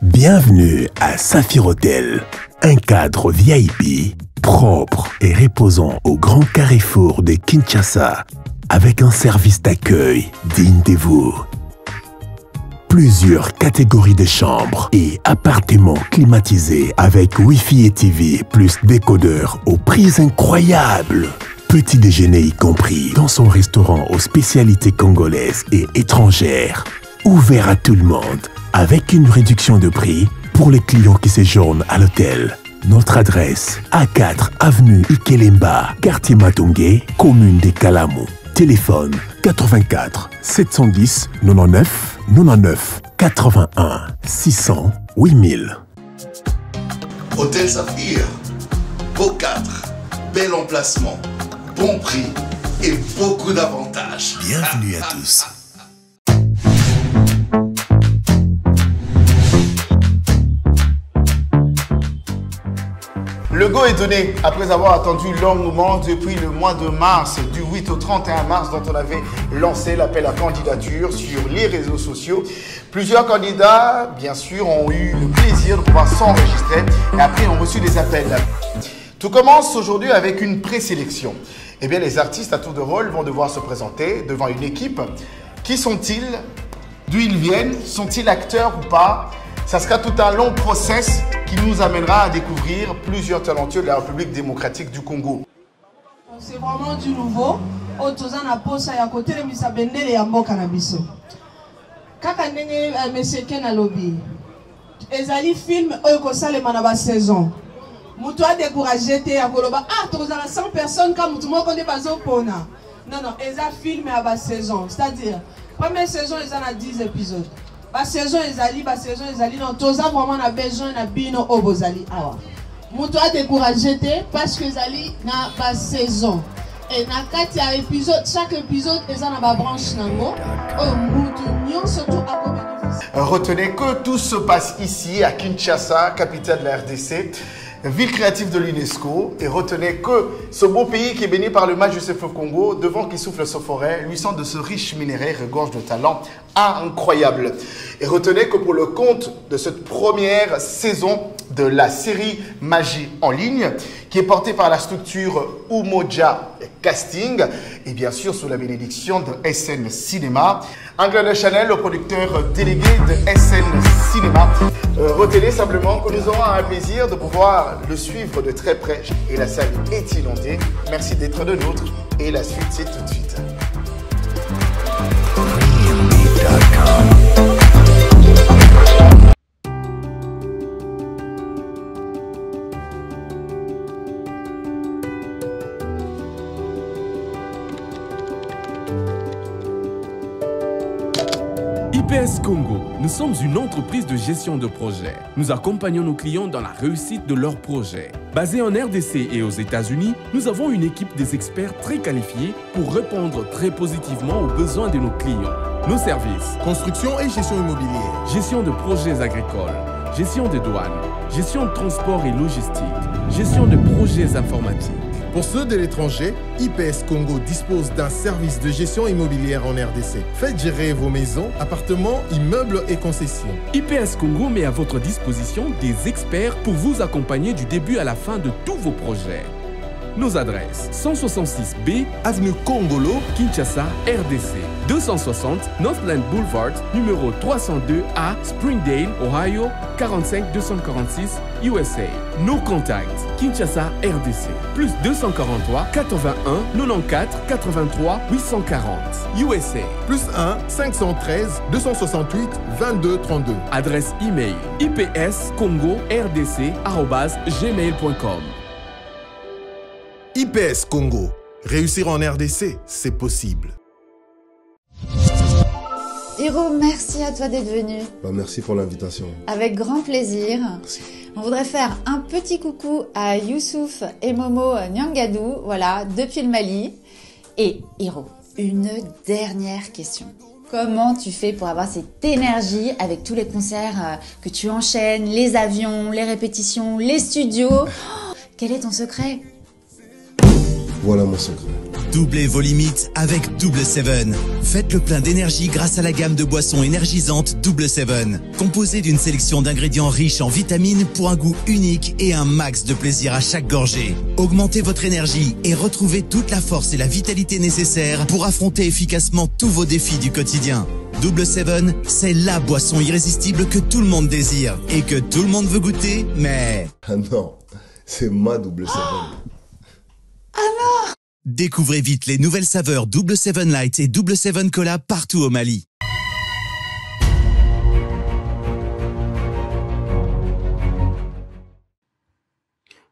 Bienvenue à Saphir Hotel, un cadre VIP, propre et reposant au grand carrefour de Kinshasa, avec un service d'accueil digne de vous. Plusieurs catégories de chambres et appartements climatisés avec Wi-Fi et TV plus décodeur aux prix incroyables. Petit déjeuner y compris dans son restaurant aux spécialités congolaises et étrangères. Ouvert à tout le monde avec une réduction de prix pour les clients qui séjournent à l'hôtel. Notre adresse, A4 avenue Ikelemba, quartier Matongé, commune des Kalamou. Téléphone 84 710 99 99 81 600 8000. Hôtel Saphir, beau cadre, bel emplacement, bon prix et beaucoup d'avantages. Bienvenue à tous. Le go est donné après avoir attendu longuement depuis le mois de mars, du 8 au 31 mars, dont on avait lancé l'appel à candidature sur les réseaux sociaux. Plusieurs candidats, bien sûr, ont eu le plaisir de pouvoir s'enregistrer et après ont reçu des appels. Tout commence aujourd'hui avec une présélection. Eh bien, les artistes à tour de rôle vont devoir se présenter devant une équipe. Qui sont-ils? D'où ils viennent? Sont-ils acteurs ou pas? Ça sera tout un long process qui nous amènera à découvrir plusieurs talentueux de la République démocratique du Congo. C'est vraiment du nouveau. Autoza na posa ya côté de misa bendele ya mboka na biso. Kaka ndenge monsieur Ken alobi. Ezali film oyo kosalema na ba saison. Mutu a découragé te ya koloba toza na 100 personnes comme mutu moko nde bazopona. Non, eza film ya ba saison. C'est-à-dire première saison eza na 10 épisodes. La saison ezali, donc tous vraiment na besoin na bino obozali awa. Mutu a découragé parce que ezali na ba saison. Et na kati ya épisode, chaque épisode eza na ba branche nango. Mutu nyonso to a bénéficier. Retenez que tout se passe ici à Kinshasa, capitale de la RDC. Ville créative de l'UNESCO, et retenez que ce beau pays qui est béni par le Majesté Congo, devant qui souffle sa forêt, lui sent de ce riche minéraire regorge de talents incroyables. Et retenez que pour le compte de cette première saison de la série Magie en ligne, qui est portée par la structure Umoja Casting, et bien sûr sous la bénédiction de SN Cinéma, Anglais Chanel, le producteur délégué de SN Cinéma. Retenez simplement que nous aurons un plaisir de pouvoir le suivre de très près. Et la salle est inondée. Merci d'être de nôtres. Et la suite, c'est tout de suite. IPS Congo, nous sommes une entreprise de gestion de projet. Nous accompagnons nos clients dans la réussite de leurs projets. Basés en RDC et aux États-Unis, nous avons une équipe des experts très qualifiés pour répondre très positivement aux besoins de nos clients. Nos services: construction et gestion immobilière, gestion de projets agricoles, gestion des douanes, gestion de transport et logistique, gestion de projets informatiques. Pour ceux de l'étranger, IPS Congo dispose d'un service de gestion immobilière en RDC. Faites gérer vos maisons, appartements, immeubles et concessions. IPS Congo met à votre disposition des experts pour vous accompagner du début à la fin de tous vos projets. Nos adresses: 166B, avenue Congolo, Kinshasa, RDC. 260 Northland Boulevard, numéro 302A, Springdale, Ohio, 45 246, USA. Nos contacts: Kinshasa, RDC. Plus 243 81 94 83 840, USA. Plus 1 513 268 22 32. Adresse email: ipscongordc@gmail.com. IPS Congo. Réussir en RDC, c'est possible. Hiro, merci à toi d'être venu. Merci pour l'invitation. Avec grand plaisir. Merci. On voudrait faire un petit coucou à Youssouf et Momo Nyangadou, voilà, depuis le Mali. Et Hiro, une dernière question. Comment tu fais pour avoir cette énergie avec tous les concerts que tu enchaînes, les avions, les répétitions, les studios? Quel est ton secret? Voilà mon secret. Doublez vos limites avec Double 7. Faites le plein d'énergie grâce à la gamme de boissons énergisantes Double 7. Composée d'une sélection d'ingrédients riches en vitamines pour un goût unique et un max de plaisir à chaque gorgée. Augmentez votre énergie et retrouvez toute la force et la vitalité nécessaires pour affronter efficacement tous vos défis du quotidien. Double 7, c'est la boisson irrésistible que tout le monde désire et que tout le monde veut goûter, mais... Ah non, c'est ma Double 7. Ah non! Découvrez vite les nouvelles saveurs Double 7 Light et Double 7 Cola partout au Mali.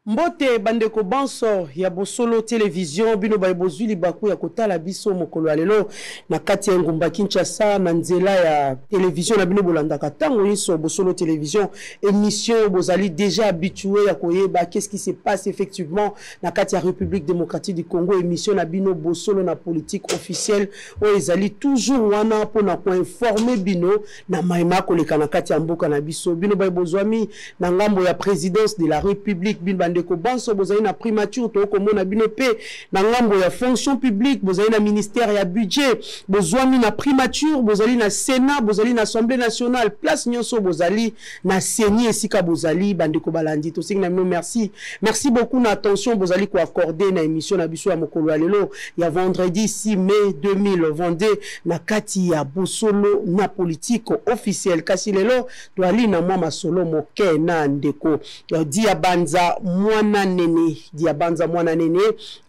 Mbote bandeko banso ya bosolo télévision bino baibozuli baku ya kotala biso mokolo alelo na kati ya ngumba Kinshasa na nzela ya télévision na bino bolandaka tango yiso bosolo télévision émission bozali déjà habitué ya koyeba qu'est-ce qui se passe effectivement na kati ya République démocratique du Congo émission na bino bosolo na politique officielle o ezali toujours wana pona ko informer bino na maima koleka na kati ya mboka na biso bino baibozwami na ngambo ya présidence de la République bino ndeko banso bozali na primature to komona bino pe na ngambo ya fonction publique bozali na ministère ya budget bozwami na primature bozali na Sénat bozali na Assemblée nationale place nyonso bozali na seni esika bozali bandeko balandi to singa na merci beaucoup na attention bozali ko accorder na émission na biso ya mokolo ya lelo ya vendredi 6 mai 2022 na kati ya bosolo na politique officielle kasi lelo to ali na mwa masolo moke na ndeko dia banza mwana nene Diabanza mwana nene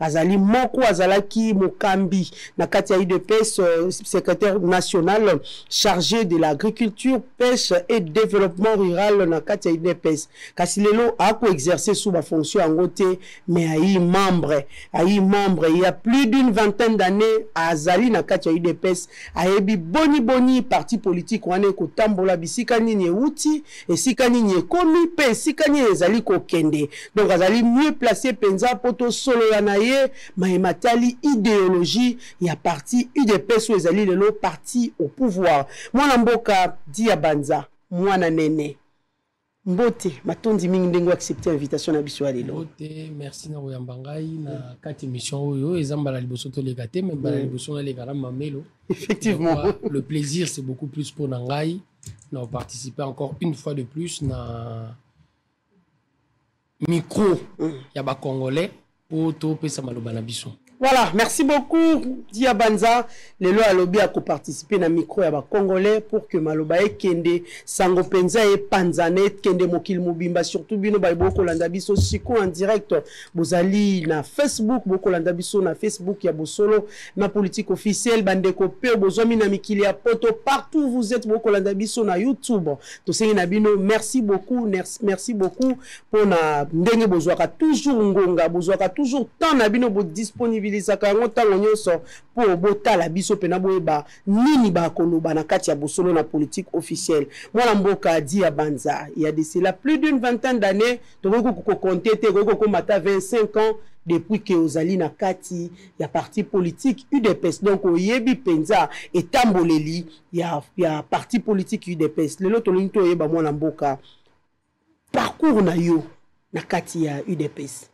azali moko azalaki mokambi na kati ya UDPS secrétaire national chargé de l'agriculture, pêche et développement rural na kati ya UDPS kasi lelo ako exercer sous la fonction angote mais ayi membre il y a plus d'une vingtaine d'années azali na kati ya UDPS ayebi boni parti politique wane ko tambola bisika nini uti esika nini komi pe esika nini ezali ko kende. Donc azali mieux placé penza poto solo ya naye mahematali idéologie ya parti UDPS ou ezali lelo parti au pouvoir. Mwana mboka dia banza mwana nene mbote matondi mingi ndengo accepter invitation na biso lelo. Mbote merci na oyambangai na kati émission oyo ezambala liboso to legate mais bala liboso na legala mamelo. Effectivement. Donc, le plaisir c'est beaucoup plus pour nangai na participer encore une fois de plus na micro ya ba congolais pour to pesa maloba na biso. Voilà, merci beaucoup Diabanza. Lelo alobi a participer na micro ya ba congolais pour que maloba ekende sango penza e panzane kende mokil mobimba surtout bino ba boko landa biso siko en direct bozali na Facebook boko landa biso na Facebook ya bosolo na politique officielle bandeko pe bozwami na mikili ya poto partout vous êtes boko landa biso na YouTube to sengi na bino merci beaucoup pour na ndenge bozwaka toujours ngonga bozwaka toujours temps na bino bo disponible pour botala biso pena boeba nini ba koloba na kati ya bosolo na politique officielle. Mwana mboka dia banza il y a de cela plus d'une vingtaine d'années to ko compter te ko mata 25 ans depuis que ozali na kati ya parti politique UDPS. Donc oyebi penza etamboleli ya parti politique UDPS lelo to linto yeba mwana mboka parcours na yo na kati ya UDPS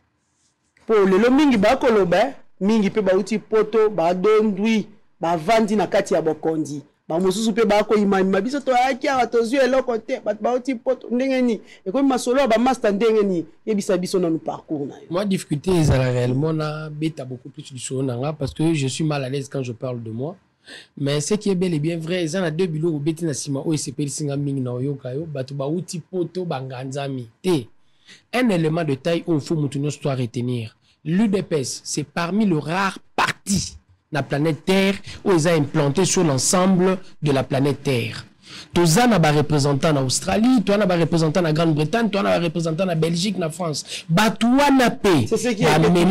pour lelo mingi ba koloba mingi pe bauti poto ba dondwi ba vandi na kati ya bokondi ba mosusu pe ba ko imama biso to akia atozu eloko te ba bauti poto ndengeni e ko masolo ba master ndengeni yebisa biso na parcours na yo. Moi difficulté ezala réellement na beta beaucoup plus du sonanga parce que je suis mal à l'aise quand je parle de moi. Mais ce qui est bel et bien vrai, ils ont deux bulots au beti na sima o SPL singa mingi na oyoka yo batu ba uti poto banganzami te. Un élément de taille où il faut mutunyo soit retenir. L'UDPS, c'est parmi les rares partis de la planète Terre où ils ont implanté sur l'ensemble de la planète Terre. Tous en a représentant en Australie, toi en a représentant en Grande-Bretagne, toi en a représentant en Belgique, en France. Batouan na paix. C'est ce qui a été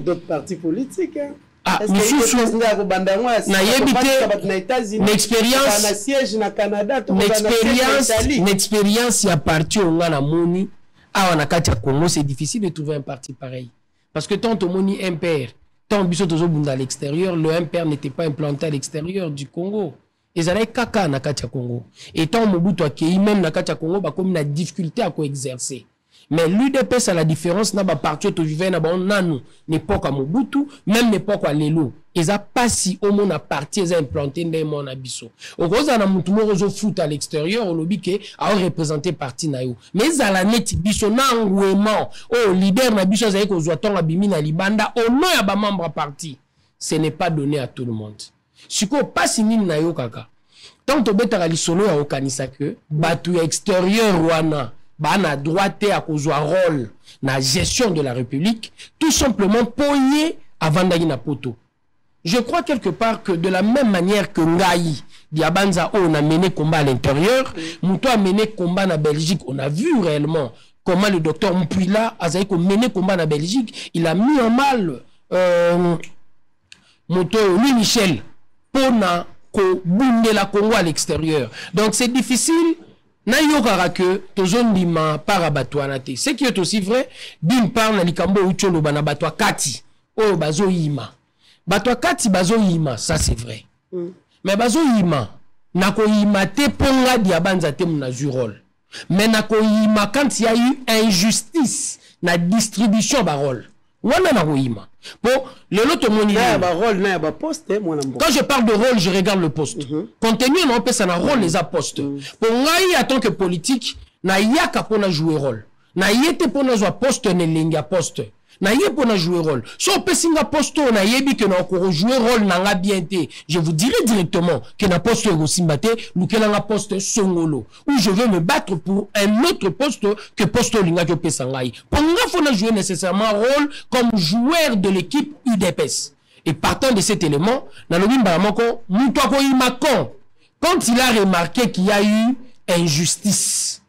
d'autres partis politiques. Ah, l'expérience y appartient au Moni. Ah, on a qu'à Congo, c'est difficile de trouver un parti pareil. Parce que tant au Moni impère, tant Bissot à l'extérieur, le impère n'était pas implanté à l'extérieur du Congo. Ils avaient caca na Katia Congo. Et tant Mobutu Akei, même na Katia Congo, bah, comme une difficulté à co-exercer. Mais l'UDPS, à la différence, n'a pas parti au vivant, n'a pas n'époque à Mobutu, même n'époque à Lelo. Ils n'ont pas si au monde a parti, ils ont implanté des mon abisso. Au gros, on a monté foot à l'extérieur, au lobby qui a représenté parti naïo. Mais à la net, bisso n'a engouement, oh, leader n'a bisso, c'est qu'on soit ton abimi na libanda, au nom à ba membre parti. Ce n'est pas donné à tout le monde. Si qu'on passe ni naïo kaka. Tant que bêta la solo à okanisa que, batu extérieur wana, na droite à cause rôle na gestion de la République, tout simplement pogné avant d'aller na poto. Je crois quelque part que de la même manière que Ngaï, Diabanza, on a mené combat à l'intérieur, Mouto a mené combat en Belgique, on a vu réellement comment le docteur Mpouila a mené combat en Belgique, il a mis en mal Mouto Louis Michel pour na ko bunde la Congo à l'extérieur. Donc c'est difficile. N'ayokara que tozon lima parabatouana te. Ce qui est aussi vrai, d'une part na likambo ucholo bana batwa kati o bazo yima. Batwa kati bazo yima, ça c'est vrai. Mais bazo yima nako yima te ponga diabanza te muna rôle. Mais nako yima quand il y a eu injustice na distribution barol. Wana nako yima. Pour le lot moni quand je parle de rôle, je regarde le poste. Contenu non peut ça na rôle les postes. Pour ngai en tant que politique, na yaka pona jouer rôle. Na yete pona jouer poste ne linga poste. Na yé pona jouer rôle. So pe singa poste na yebi que na ko jouer rôle na nga bien te. Je vous dirai directement que na poste au simbate, ou que na poste songolo où je veux me battre pour un autre poste que poste linga que pesangai. Pour nga faut na jouer nécessairement rôle comme joueur de l'équipe UDPS. Et partant de cet élément, na lobi mbaramoko muto ko imakon quand il a remarqué qu'il y a eu injustice.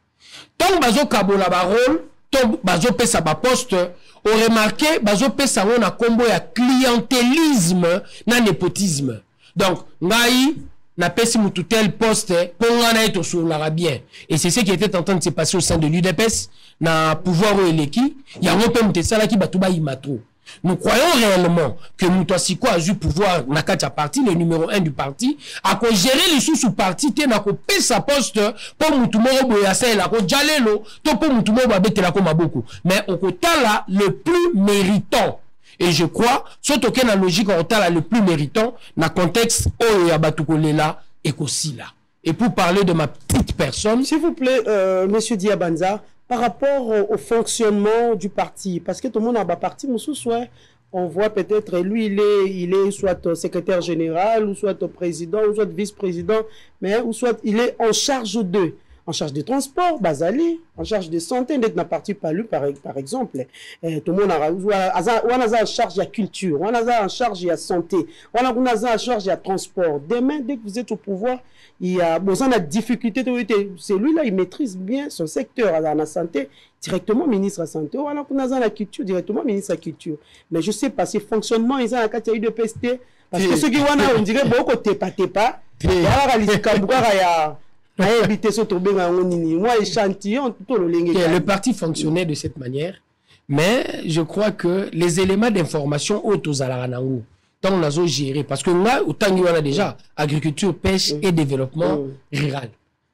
Tant bazo kabola ba rôle, tant bazo pesa ba poste. On remarqué, bazo pesa on a combo ya clientélisme na népotisme. Donc, ngai na pesi mutu tel poste pour ngana eto sur l'arabien. Et c'est ce qui était en train de se passer au sein de l'UDPS na pouvoir au eleki, ya ngope mutesala ki batuba imatro. Nous croyons réellement que Moutouassiko a eu pouvoir na katia parti, le numéro 1 du parti, à quoi gérer les sous-partis, te na ko pesa poste pour Moutoumoro boyasa et la ko jalelo, to pour Moutoumoro babete la ko maboko. Mais au kotala le plus méritant. Et je crois, surtout qu'il y a une logique au kotala le plus méritant, na contexte o ya batukolela et kosila. Et pour parler de ma petite personne, s'il vous plaît, monsieur Diabanza, par rapport au fonctionnement du parti, parce que tout le monde a un parti, on voit peut-être, lui, il est soit secrétaire général, ou soit président, ou soit vice-président, mais ou soit il est en charge de, en charge des transports, Bazali, en charge de santé, d'être dans parti palu, par exemple. Tout le monde a en charge de la culture, on a en charge de la santé, on a en charge de la transport. Demain, dès que vous êtes au pouvoir, il y a besoin de difficulté. C'est lui-là, il maîtrise bien son secteur à la santé, directement ministre de la santé. On a la culture, directement ministre de la culture. Mais je ne sais pas, si fonctionnement, il y a eu de PST. Parce que ceux qui on dirait beaucoup de pas. Le parti fonctionnait de cette manière, mais je crois que les éléments d'information autour à la Ranangou, tant on a géré, parce que là, autant il y en a déjà, agriculture, pêche et développement rural.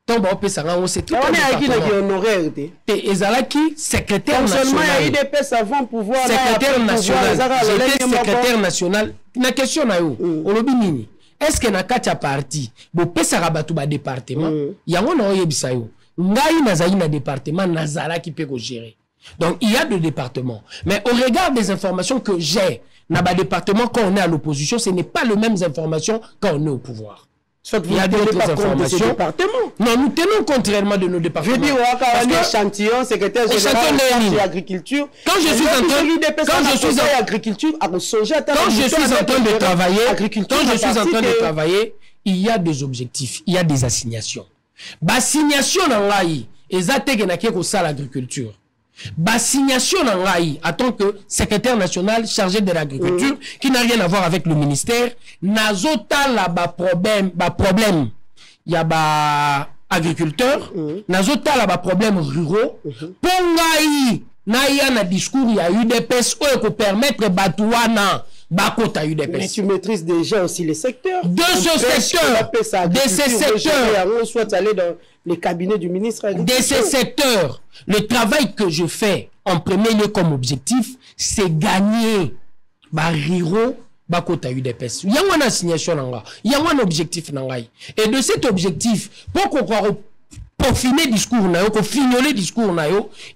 Tant on peut s'arranger, c'est tout. On est qui n'a honoraire. Et Ezalaki, secrétaire national. Avant pouvoir. Secrétaire national. J'étais secrétaire national. La question est où? On le binini. Est-ce que na katia parti bo pesa rabatu ba département yango na oyebisa yo ngai nazali na département nazala qui peut gérer. Donc il y a deux départements, mais au regard des informations que j'ai na ba département quand on est à l'opposition, ce n'est pas les mêmes informations quand on est au pouvoir. Il y a d'autres informations. Non, nous tenons contrairement de nos départements. Je dis, on a échantillon, secrétaire général de l'agriculture. Quand je suis en train de travailler, il y a des objectifs, il y a des assignations. Bassignation dans l'AI, exactement l'agriculture. Bassignation dans l'AI, en tant que secrétaire national chargé de l'agriculture, qui n'a rien à voir avec le ministère, nazota la problème, il y a agriculteur, nazota la problème ruraux, pongai, na discours, il y a eu des PSO qui permettre batouana, bakota UDPS. Mais tu maîtrises déjà aussi les secteurs. De ces secteurs, soit aller dans les cabinets du ministre. De ces secteurs, le travail que je fais en premier lieu comme objectif, c'est gagner Bariro bakota UDPS. Il y a une assignation, il y a un objectif. Et de cet objectif, pour finir le discours, pour finir le discours,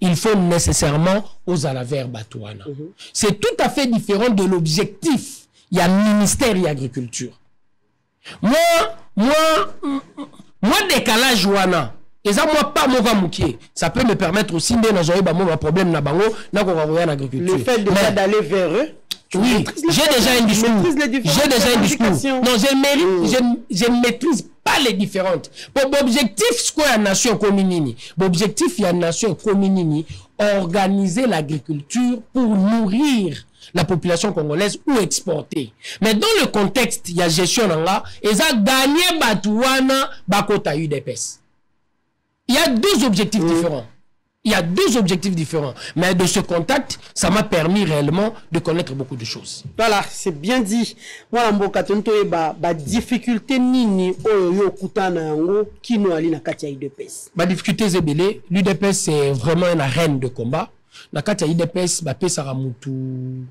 il faut nécessairement aux alavers batouana. C'est tout à fait différent de l'objectif. Il y a le ministère de l'Agriculture. Moi, décalage wana. Et ça, moi, pas mon moukier. Ça peut me permettre aussi de mon problème na bango, na l'agriculture. Le fait d'aller vers eux. Oui, j'ai déjà un discours. Non, je ne maîtrise pas les différentes. Pour l'objectif, ce qu'il y a nation communini. L'objectif, il y a nation communini. Organiser l'agriculture pour nourrir la population congolaise ou exporter. Mais dans le contexte, il y a gestion là, et ça gagné Batouana, Bakota UDPS. Il y a deux objectifs différents. Il y a deux objectifs différents. Mais de ce contact, ça m'a permis réellement de connaître beaucoup de choses. Voilà, c'est bien dit. Moi, la difficulté nini oyo kutana yango kino ali na kati ya UDPS. Ma difficulté zebele, l'UDPS c'est vraiment une arène de combat. Na kati ya UDPS ba pesa mutu,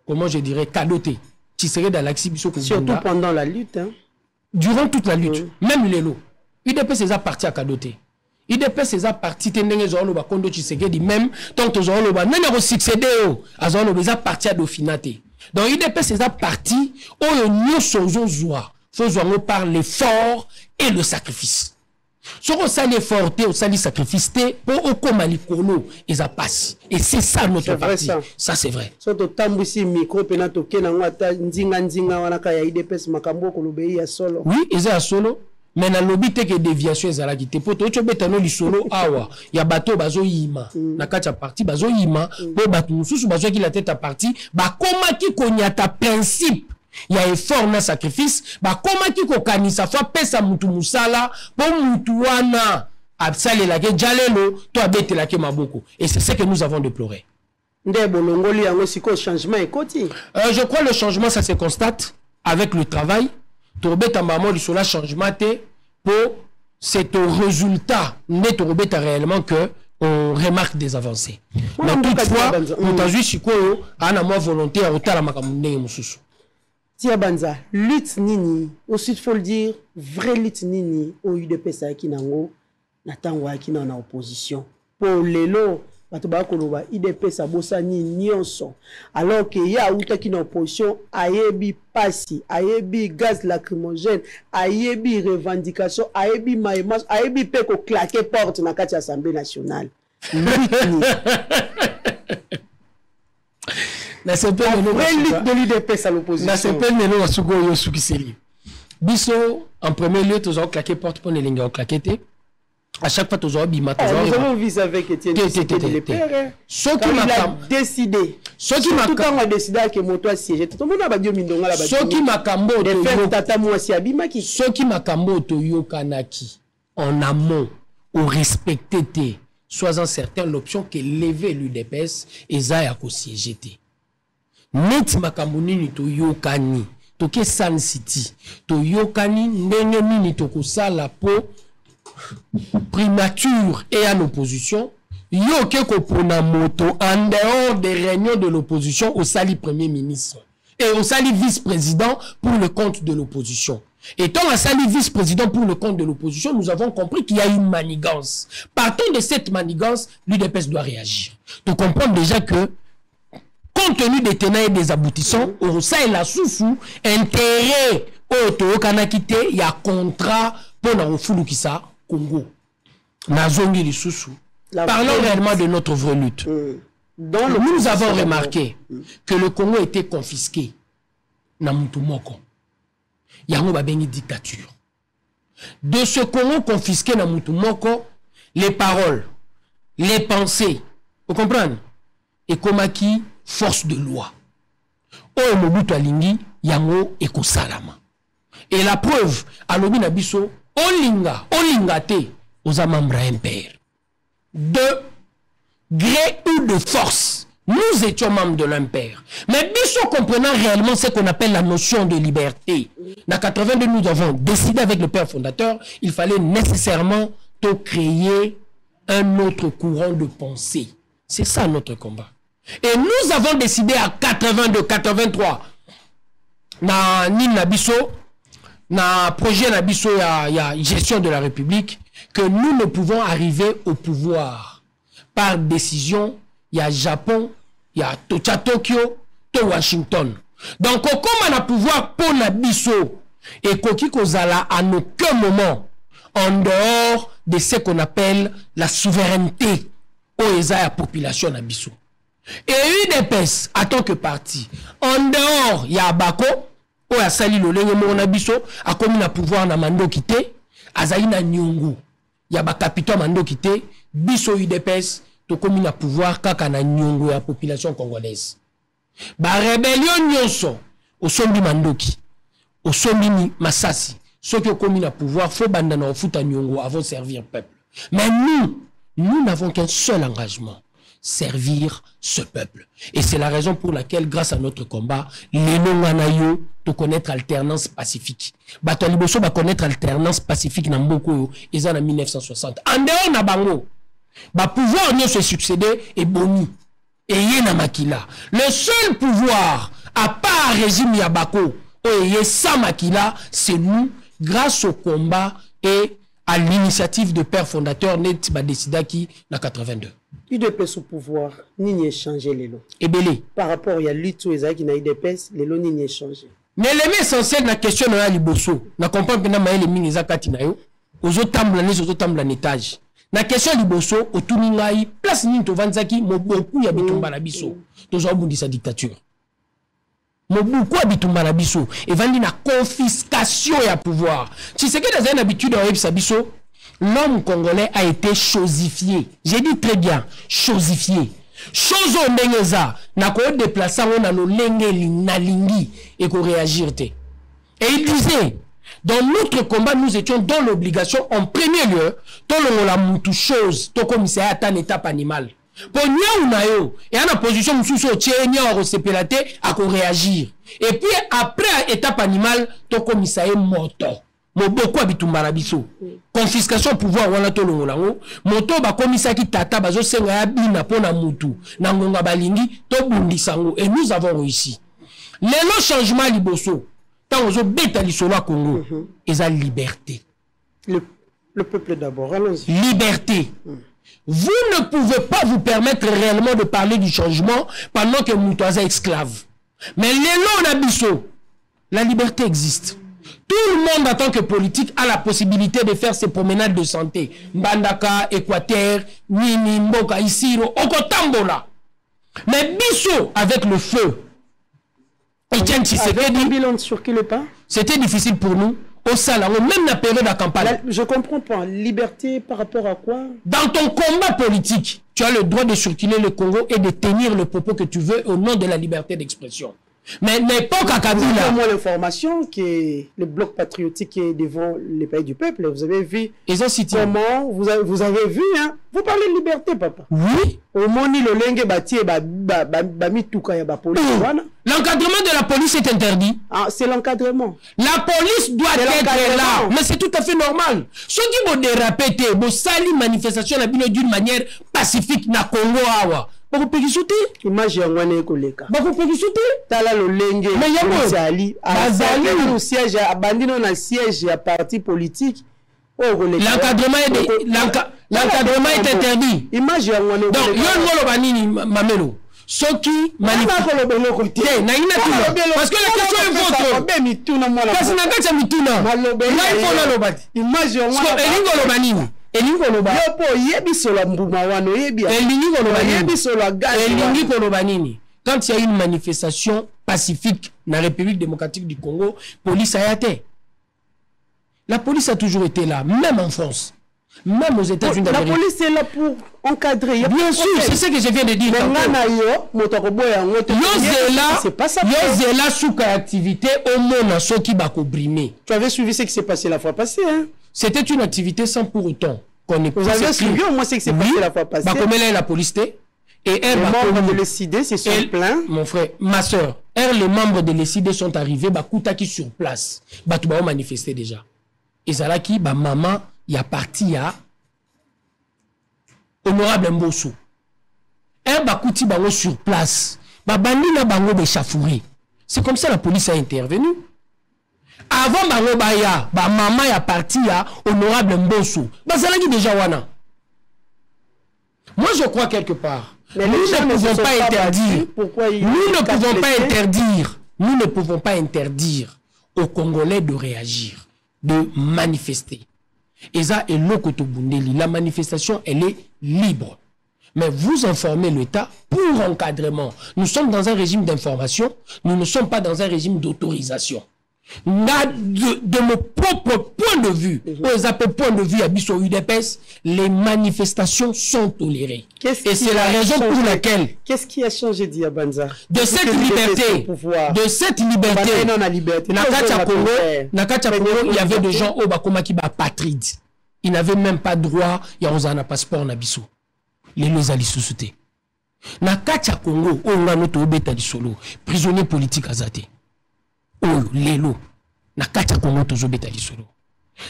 comment je dirais, cadoté. Tu serais dans l'exhibition. Surtout pendant la lutte. Hein. Durant toute la lutte, même les lots. UDPS c'est parti à cadoté. IDPS c'est parti tendenge zolo ba kondo Tshisekedi même tant zolo ba nana ko succéder a zolo ba parti à Dauphinate. Donc IDPS c'est parti au nyoso zozoa faut zo par l'effort et le sacrifice. Ce qu'on sali effort au sali sacrifice pour au komali kono et ça passe et c'est ça notre parti. Ça c'est vrai. Surtout tambusi micro penato kenango ata nzinga wana ka ya IDPS makambo ko lobei ya solo. Oui, et ça solo. Mais dans le lobby, il y a des déviations. Pour tout le monde, il y a bateau bazo yima. Na kacha parti bazo yima. Pour bateau mususu bazo qui la tête à parti. Bah comment qui konya ta principe. Il y a effort na sacrifice. Bah comment qui kokani sa fois pesa mutu musala pour mutu wana absale la ke jalelo to abete la ke maboko. Et c'est ce que nous avons déploré. Je crois que le changement ça se constate avec le travail. Torbeta maman sur la changement pour c'est au résultat net torbeta réellement que on remarque des avancées. Mais toutefois, on t'a vu sikoyo ana moi volonté à otala makamune mususu. Tia Banza, lutte nini, aussi faut le dire, vraie lutte nini au UDPS qui nango na tango qui na opposition. Pour lelo Batobakoloba IDPS abosa ni nyonso alors que ya uta qui na opposition ayebi pasi ayebi gaz lacrymogène ayebi revendication ayebi maïmas ayebi peko claquer porte na kati assemblée nationale. Na sepel lutte de l'UDPS à l'opposition. Na sepel nelo wasugo yo sukiseli. Biso en premier lieu tous ont claqué porte pour les lignes claquer. À chaque fois, nous avons vu avec Étienne Tshisekedi. Ceux qui m'ont décidé. Ceux qui m'ont décidé que moto a siégé. Tout le monde a dit Mindonga la ceux qui m'ont tata mwasi abimaki. Ceux qui m'ont toyo kanaki en amont ou respecté sois-en certain l'option que lever l'UDPS et Zaya ko siégé. Net makamuni ni toyo kani. Toke San City. Toyo kani ndenge nini toko sala po primature et à l'opposition, yo keko pona moto en dehors des réunions de l'opposition au sali premier ministre et au sali vice-président pour le compte de l'opposition. Étant un sali vice-président pour le compte de l'opposition, nous avons compris qu'il y a une manigance. Partant de cette manigance, l'UDPS doit réagir. Tu comprends déjà que compte tenu des tenants et des aboutissants, au sein de la soufou, intérêt au Toyokanakite, il y a contrat pour la Fouloukissa Congo. Nazongi Lissousou. Parlons réellement de notre vraie lutte. Nous avons remarqué que le Congo était confisqué. Namutumoko. Yango babengi dictature. De ce Congo confisqué Namutumoko, les paroles, les pensées, vous comprenez? Et Komaki, force de loi. O Mobutu Alingi, Yango Ekosalama. Et la preuve, Alobi Nabiso, Olinga te, aux amambra impère. De gré ou de force, Nous étions membres de l'impair. Mais Bissot comprenant réellement ce qu'on appelle la notion de liberté. En 82, nous avons décidé avec le père fondateur, il fallait nécessairement créer un autre courant de pensée. C'est ça notre combat. Et nous avons décidé à 82, 83, na Nil Nabiso, na projet Nabiso, il y a gestion de la République, que nous ne pouvons arriver au pouvoir par décision. Il y a Japon, il y a Tokyo, to Washington. Donc, comme on a pouvoir pour Nabiso, et Koki Kozala à aucun moment en dehors de ce qu'on appelle la souveraineté au la population Nabiso. Et UDPS, en tant que parti, en dehors, il y a Bako, où il y a Sali Lolenge Nabiso, a comme il a pouvoir na mando quitté, Azaï na Nyungu, il y a Bakapito mando quitté, Biso UDPS, to comme il a pouvoir kaka na Nyungu la population congolaise. Ba rébellion nyonso, au sombi mandoki, au sombi Masasi, ceux qui ont commis le pouvoir, faut bandana au foot à Nyongo avant de servir le peuple. Mais nous n'avons qu'un seul engagement, servir ce peuple. Et c'est la raison pour laquelle, grâce à notre combat, les non-anayo de connaître alternance pacifique. Bataliboso va connaître alternance pacifique dans beaucoup, ils en 1960. En dehors na bango, ba pouvoir ne se succéder et boni. Et yena makila. Le seul pouvoir, à part régime Yabako, et sans makila, c'est nous, grâce au combat et à l'initiative de père fondateur Net Badesidaki en 82. UDPS au pouvoir, ni échangé les lots. Et belé. Par rapport à l'UTO et qui n'a UDPS, les lots ni échangé. Mais l'élément essentiel de la question de la Liboso, na comprend que les mines Zakatinayo, aux autres tamblanes, en étage. La question Liboso, au Tuningai, place Ninto Vanzaki, beaucoup yabitumba la biso, tous au bout de sa dictature. Beaucoup habitumba la biso et vandi na confiscation et à pouvoir. Tu sais que dans une habitude en Sabiso, l'homme congolais a été chosifié. J'ai dit très bien, chosifié. Chose au Nengeza, n'a qu'à déplacer on a nos lengeli nalingi et qu'on réagir. Et il disait, dans notre combat, nous étions dans l'obligation, en premier lieu, tout le monde a moutou chose, tout comme c'est à une étape animale. Pour nous, et en position nous sommes à réagir. Et puis après étape animale, to commissaire moto. Mo beaucoup habitumba na biso. Confiscation pouvoir wana to longolango. Moto ba commissaire qui tata bazo senga ya bina pona mutu. Na ngonga balingi to bundisango. Et nous avons réussi. Le changement liboso. Tant ozo beta lisolo à Congo. Et la liberté. Le peuple d'abord. Allons-y. Liberté. Vous ne pouvez pas vous permettre réellement de parler du changement pendant que Moutouaza est esclave. Mais la liberté existe. Tout le monde en tant que politique a la possibilité de faire ses promenades de santé. Mbandaka, Équateur, Nini, Mboka, Isiro, Okotambola. Mais Bisso, avec le feu, Etienne Tshisekedi, c'était difficile pour nous. Au salon, même la période de campagne. Je comprends pas. Liberté par rapport à quoi? Dans ton combat politique, tu as le droit de circuler le Congo et de tenir le propos que tu veux au nom de la liberté d'expression. Mais n'importe à Kabila. Moi, l'information que le bloc patriotique est devant les pays du peuple. Vous avez vu comment vous avez vu, hein? Vous parlez de liberté, papa. Oui. Au moment où le lengue bâti l'encadrement de la police est interdit. Ah, c'est l'encadrement. La police doit être là. Mais c'est tout à fait normal. Ceux qui vont déraper, vont salir manifestation d'une manière pacifique na Congo awa. Bako pekisuti image ya ngwane ekoleka bako pekisuti tala lolenge mais yabo bazali au siège abandino na siège ya parti politique l'encadrement est interdit image ya ngwane donc yon ngolo banini mamelo soki manifeste parce que la question est votre parce que na kati mituna ngai fona lobati image ya ngwane elingo lobanini quand il y a une manifestation pacifique dans la République démocratique du Congo, police a été. La police a toujours été là, même en France, même aux États-Unis d'Amérique. La police est là pour encadrer. Bien sûr, c'est ce que je viens de dire. Yozela sous activité au monde ceux qui va brimer. Tu avais suivi ce qui s'est passé la fois passée, hein? C'était une activité sans pour autant qu'on ait Vous avez suivi au moins ce qui s'est passé la fois passée. Comme elle est la police, Et les membres de l'ECD se sont plaints. Mon frère, ma soeur, les membres de l'ECD sont arrivés, qui sur place. Tu vas manifester déjà. Et ça là qui, maman, il y a parti à Honorable Mbosso. Bakouti bango sur place. Bandi na bango d'échafourer. C'est comme ça la police a intervenu. Avant bango baya, maman ya parti à Honorable Mbosso. Bazalaki déjà wana. Moi je crois quelque part. Nous ne pouvons pas interdire. Nous ne pouvons pas interdire aux Congolais de réagir, de manifester. Et ça est l'Okotobundeli. La manifestation, elle est libre. Mais vous informez l'État pour encadrement. Nous sommes dans un régime d'information. Nous ne sommes pas dans un régime d'autorisation. De mon propre point de vue, point de vue à Bisso UDPS, les manifestations sont tolérées. Et c'est la raison pour laquelle. Qu'est-ce qui a changé, Diabanza? De cette liberté, Nakacha Congo, il y avait des gens au Bakoma qui apatrides. Ils n'avaient même pas droit, il y a un passeport na Bisso. Les ali sous-souté. Nakacha Congo, on a notre obéta du solo, prisonnier politique azate. Oh, lelo. Nakacha Congo tozo beta li solo.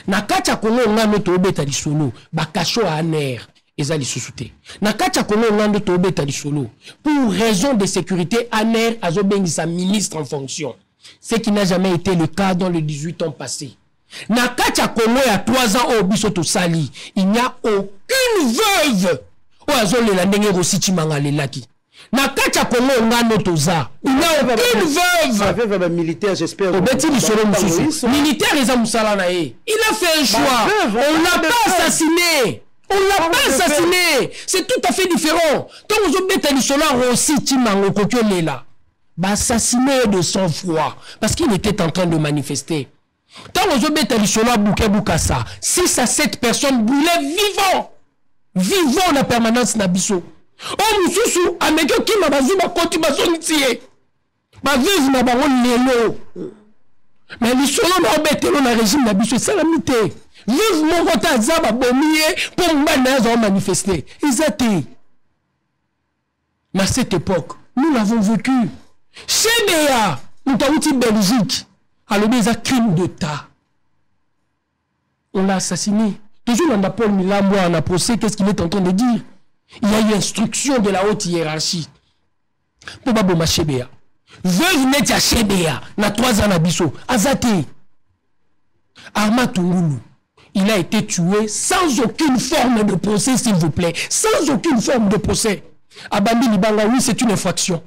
Nakacha Congo ngano to beta li solo. Bakacho aner ezali susute. Nakacha Congo ngano to beta li solo. Pour raison de sécurité, aner azobengisa ministre en fonction. Ce qui n'a jamais été le cas dans les 18 ans passés. Nakacha Congo il y a 3 ans au bisoto sali. Il n'y a aucune veuve. O azole la ndenge rositi mangale laki. Nakacha Congo ngano toza. Il n'y a aucune veuve. Militaire, j'espère. Militaire, il a fait un choix. On l'a pas assassiné. On l'a pas assassiné. C'est tout à fait différent. Quand vous avez dit cela, aussi Timango Kokyolela. Assassiné de sang-froid. Parce qu'il était en train de manifester. Quand vous avez dit cela, Bouké Boukassa, 6 à 7 personnes brûlaient vivants. Vivants la permanence Nabiso. Oh, Moussou, Ameke qui m'a bazu ma continuation ici. Ma veuve n'a pas lelo. Mais les solo n'a pas dans le régime Nabiso, c'est la mité. Veuve mon côté à Zaba Bomier pour me manifester. Ils étaient. Mais à cette époque, nous l'avons vécu. Chez Béa, nous avons été Belgique. Alors, des crimes d'État. On l'a assassiné. Toujours dans Paul Milambo, on a procès, qu'est-ce qu'il est en train de dire? Il y a eu instruction de la haute hiérarchie. Pour Baboma Chebea. Veuve net à Chebea, na 3 ans à Bisso. Azate. Arma Tungulu. Il a été tué sans aucune forme de procès, s'il vous plaît. Sans aucune forme de procès. Abambi Libanga, oui, c'est une infraction.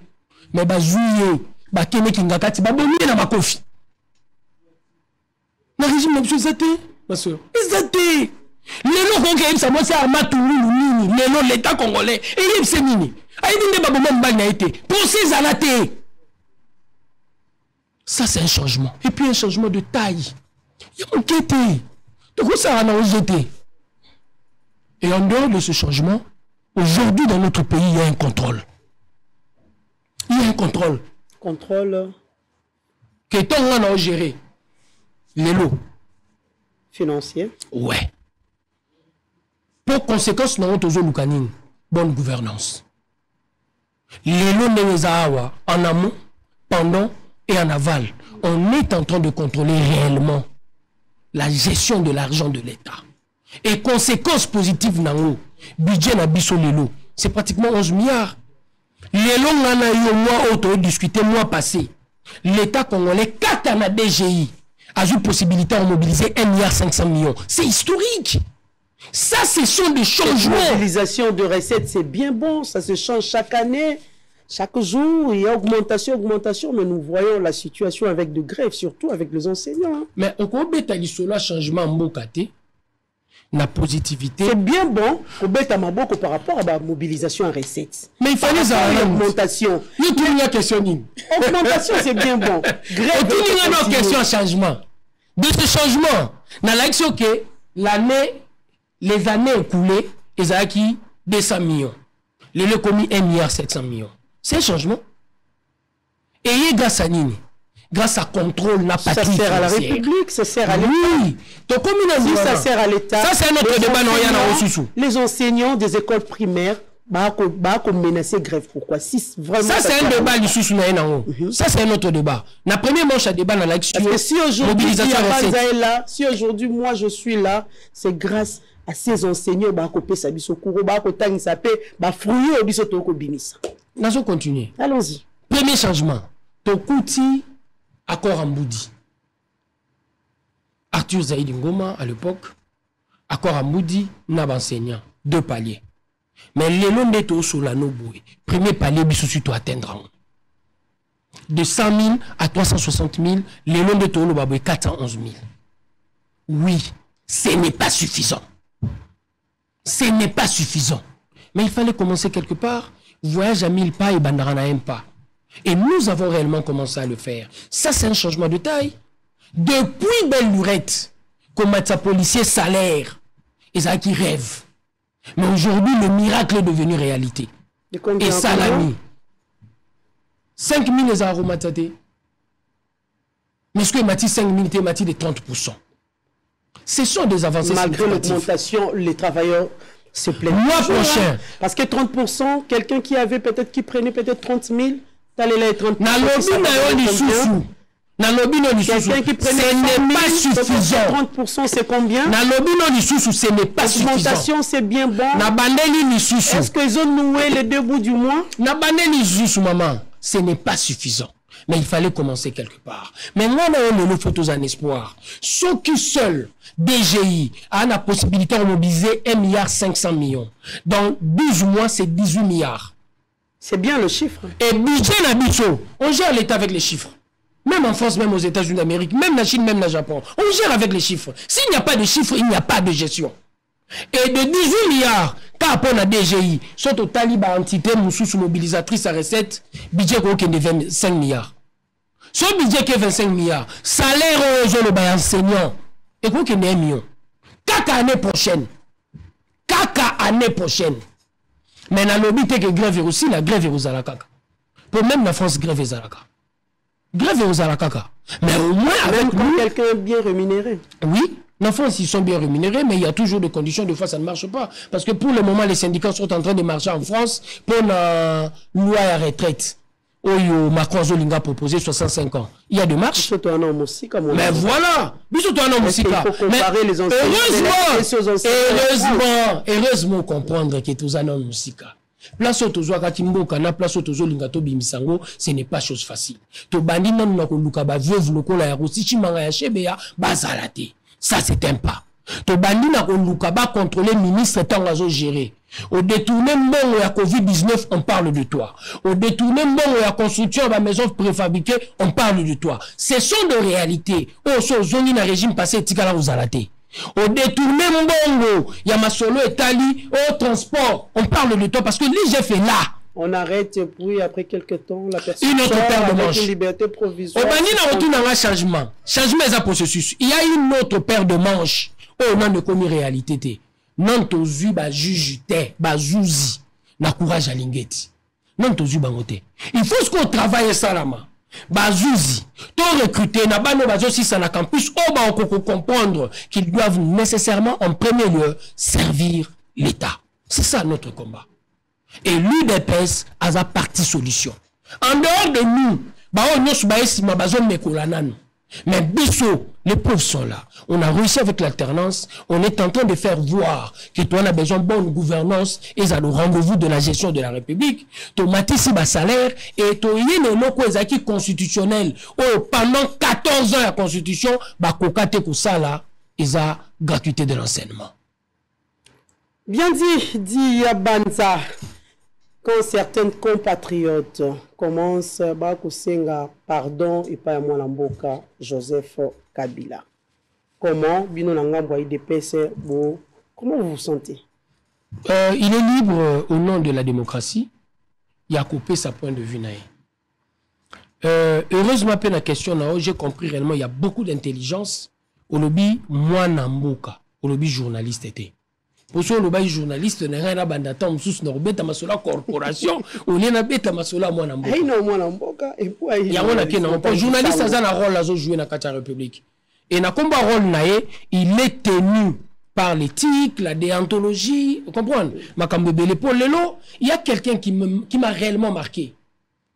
Mais Bazouye, Bakene Kingakati, Babomi na Makofi. Le régime de Zate, ma soeur. Zate. L'élo Konge ça moi c'est Armatou Nini, l'élo l'État congolais. Et il c'est Nini. Aïdine Baboma Mbani a été. Procès à la thé. Ça c'est un changement. Et puis un changement de taille. Il y a enquêté. Donc ça a jeté. Et en dehors de ce changement, aujourd'hui dans notre pays, il y a un contrôle. Il y a un contrôle. Contrôle. Qu'est-ce qu'on a géré? L'élo. Financier. Ouais. Pour conséquence, nous avons toujours bonne gouvernance. L'élo Nezawa, en amont, pendant et en aval, on est en train de contrôler réellement la gestion de l'argent de l'État. Et conséquence positive, nango, budget na biso l'élo, c'est pratiquement 11 milliards. L'élo on a eu au mois auto discuté mois passé. L'État congolais, 4 ans à DGI, a eu possibilité de mobiliser 1,5 milliard. C'est historique. Ça, ce sont des changements. La mobilisation de recettes, c'est bien bon. Ça se change chaque année. Chaque jour, il y a augmentation, mais nous voyons la situation avec de grèves, surtout avec les enseignants. Mais on peut mettre changement en Bokate, la positivité. C'est bien bon qu'on mette à Maboko par rapport à la mobilisation en recettes. Mais il fallait ça. Augmentation. Augmentation, c'est bien bon. Grève. Il y a une question changement. De ce changement, dans l'action que les années écoulées, ils ont acquis 200 millions. Les ont commis 1,7 milliard. C'est un changement. Et grâce à Nini, grâce à contrôle, n'a pas. Ça sert à la République, ça sert à l'État. Oui. Donc, si ça sert à l'État, ça c'est un autre débat. Les enseignants des écoles primaires menacer grève. Pourquoi? Si vraiment ça, c'est un débat, ça, c'est un autre débat. La première manche à débat dans l'action. Parce que si aujourd'hui, si aujourd'hui, moi, je suis là, c'est grâce à ces enseignants, Nous allons continuer. Allons-y. Premier changement. Tokouti, accord en Boudi. Arthur Zaïd Ngoma, à l'époque, accord en Boudi, n'a pas enseignant. 2 paliers. Mais les noms de Solano Boué, premier palier, bisous to atteindre. De 100 000 à 360 000, les noms de Tolo Baboué, 411 000. Oui, ce n'est pas suffisant. Ce n'est pas suffisant. Mais il fallait commencer quelque part. Voyage à 1000 pas et Bandarana à 1 pas. Et nous avons réellement commencé à le faire. Ça, c'est un changement de taille. Depuis Belle Lurette, comme un policier salaire, et ça qui rêve. Mais aujourd'hui, le miracle est devenu réalité. Et ça l'a mis. 5 000 les aromatés. Mais ce que Mati 5 000 était Mati de 30%. Ce sont des avancées. Malgré l'augmentation, les travailleurs se plaignent. Mois prochain. Parce que 30%, quelqu'un qui avait peut-être, qui prenait peut-être 30 000, t'allais là et 30 000. Quelqu'un qui prenait ce n'est pas suffisant. 30% c'est combien? Ce n'est pas suffisant. L'augmentation c'est bien bon. Est-ce qu'ils ont noué les 2 bouts du mois? Maman, ce n'est pas suffisant. Mais il fallait commencer quelque part. Mais moi, on a une photos en espoir. Ceux qui seuls, DGI, a la possibilité de mobiliser 1,5 milliard. Dans 12 mois, c'est 18 milliards. C'est bien le chiffre. Et budget Nabicho, on gère l'État avec les chiffres. Même en France, même aux États-Unis d'Amérique, même la Chine, même le Japon. On gère avec les chiffres. S'il n'y a pas de chiffres, il n'y a pas de gestion. Et de 18 milliards, quand on a DGI, soit au Taliban entité, sous mobilisatrice à recette, budget qui est de 25 milliards. Ce budget qui est 25 milliards, salaire aux enseignants, et quoi qu'il y ait 1 million. Kaka année prochaine. Mais dans l'objet que grève aussi, la grève est aux Alakaka. Pour même la France, grève est aux Alakaka. Grève est aux Alakaka. Mais au moins avec nous, quelqu'un bien rémunéré. Oui. En France, ils sont bien rémunérés, mais il y a toujours des conditions. Des fois, ça ne marche pas. Parce que pour le moment, les syndicats sont en train de marcher en France pour la loi à retraite. Macron Zolinga a proposé 65 ans. Il y a des marches. Mais voilà. Mais heureusement comprendre que tous en ont musica. Place au tozo akatimboka na place au tozo lingato bimisango, ce n'est pas chose facile. To bandi non na ko luka ba veuve lokola ya rosi chimanga ya shebea bazalate. Ça, c'est un pas. To bandi na koluka ba contrôler ministre tant azo gérer. Au détourné mbongo ya Covid-19, on parle de toi. Au détourné mbongo ya construction ba maison préfabriquée, on parle de toi. Ce sont des réalités. Oh, so zoni na régime passé tikala uzalate. Au détourné mbongo ya masolo etali au transport, on parle de toi parce que l'IGF est là. On arrête puis après quelques temps la personne une autre paire de manches. Une liberté provisoire. Au bani na retourne un changement. Changement est un processus. Il y a une autre paire de manches. Oh non de commis réalité. Non tozu ba juge te ba zuzi na courage à lingeti. Non tozu bangote. Il faut qu'on travaille salama. Ba zuzi to recruter na bano bazo si ça na campus oh ba on comprendre qu'ils doivent nécessairement en premier lieu servir l'État. C'est ça notre combat. Et l'UDPS a sa partie solution. En dehors de nous, mais biso, les preuves sont là. On a réussi avec l'alternance. On est en train de faire voir que toi, on a besoin de bonne gouvernance et ça le rendez-vous de la gestion de la République. To matisi ba salaire et to yene loko ezaki constitutionnel. Oh, pendant 14 ans la constitution, ba kokate kusala eza gratuité de l'enseignement. Bien dit Yabanza. Quand certains compatriotes commencent à kusenga pardon et pas à moi l'amboka Joseph Kabila. Comment comment vous vous sentez? Il est libre au nom de la démocratie. Il a coupé sa point de vue. Heureusement, la question, j'ai compris réellement, il y a beaucoup d'intelligence. Au lobby, moi, Namboka, au lobby journaliste était. Pour ce lobby journaliste, ne rien à bandatam sous norbeta masola corporation ou n'en beta masola moi Namboka. Il y a un journaliste a un rôle à jouer dans la République. Et na combat rôle naé, il est tenu par l'éthique, la déontologie, vous comprenez? Il y a quelqu'un qui m'a réellement marqué.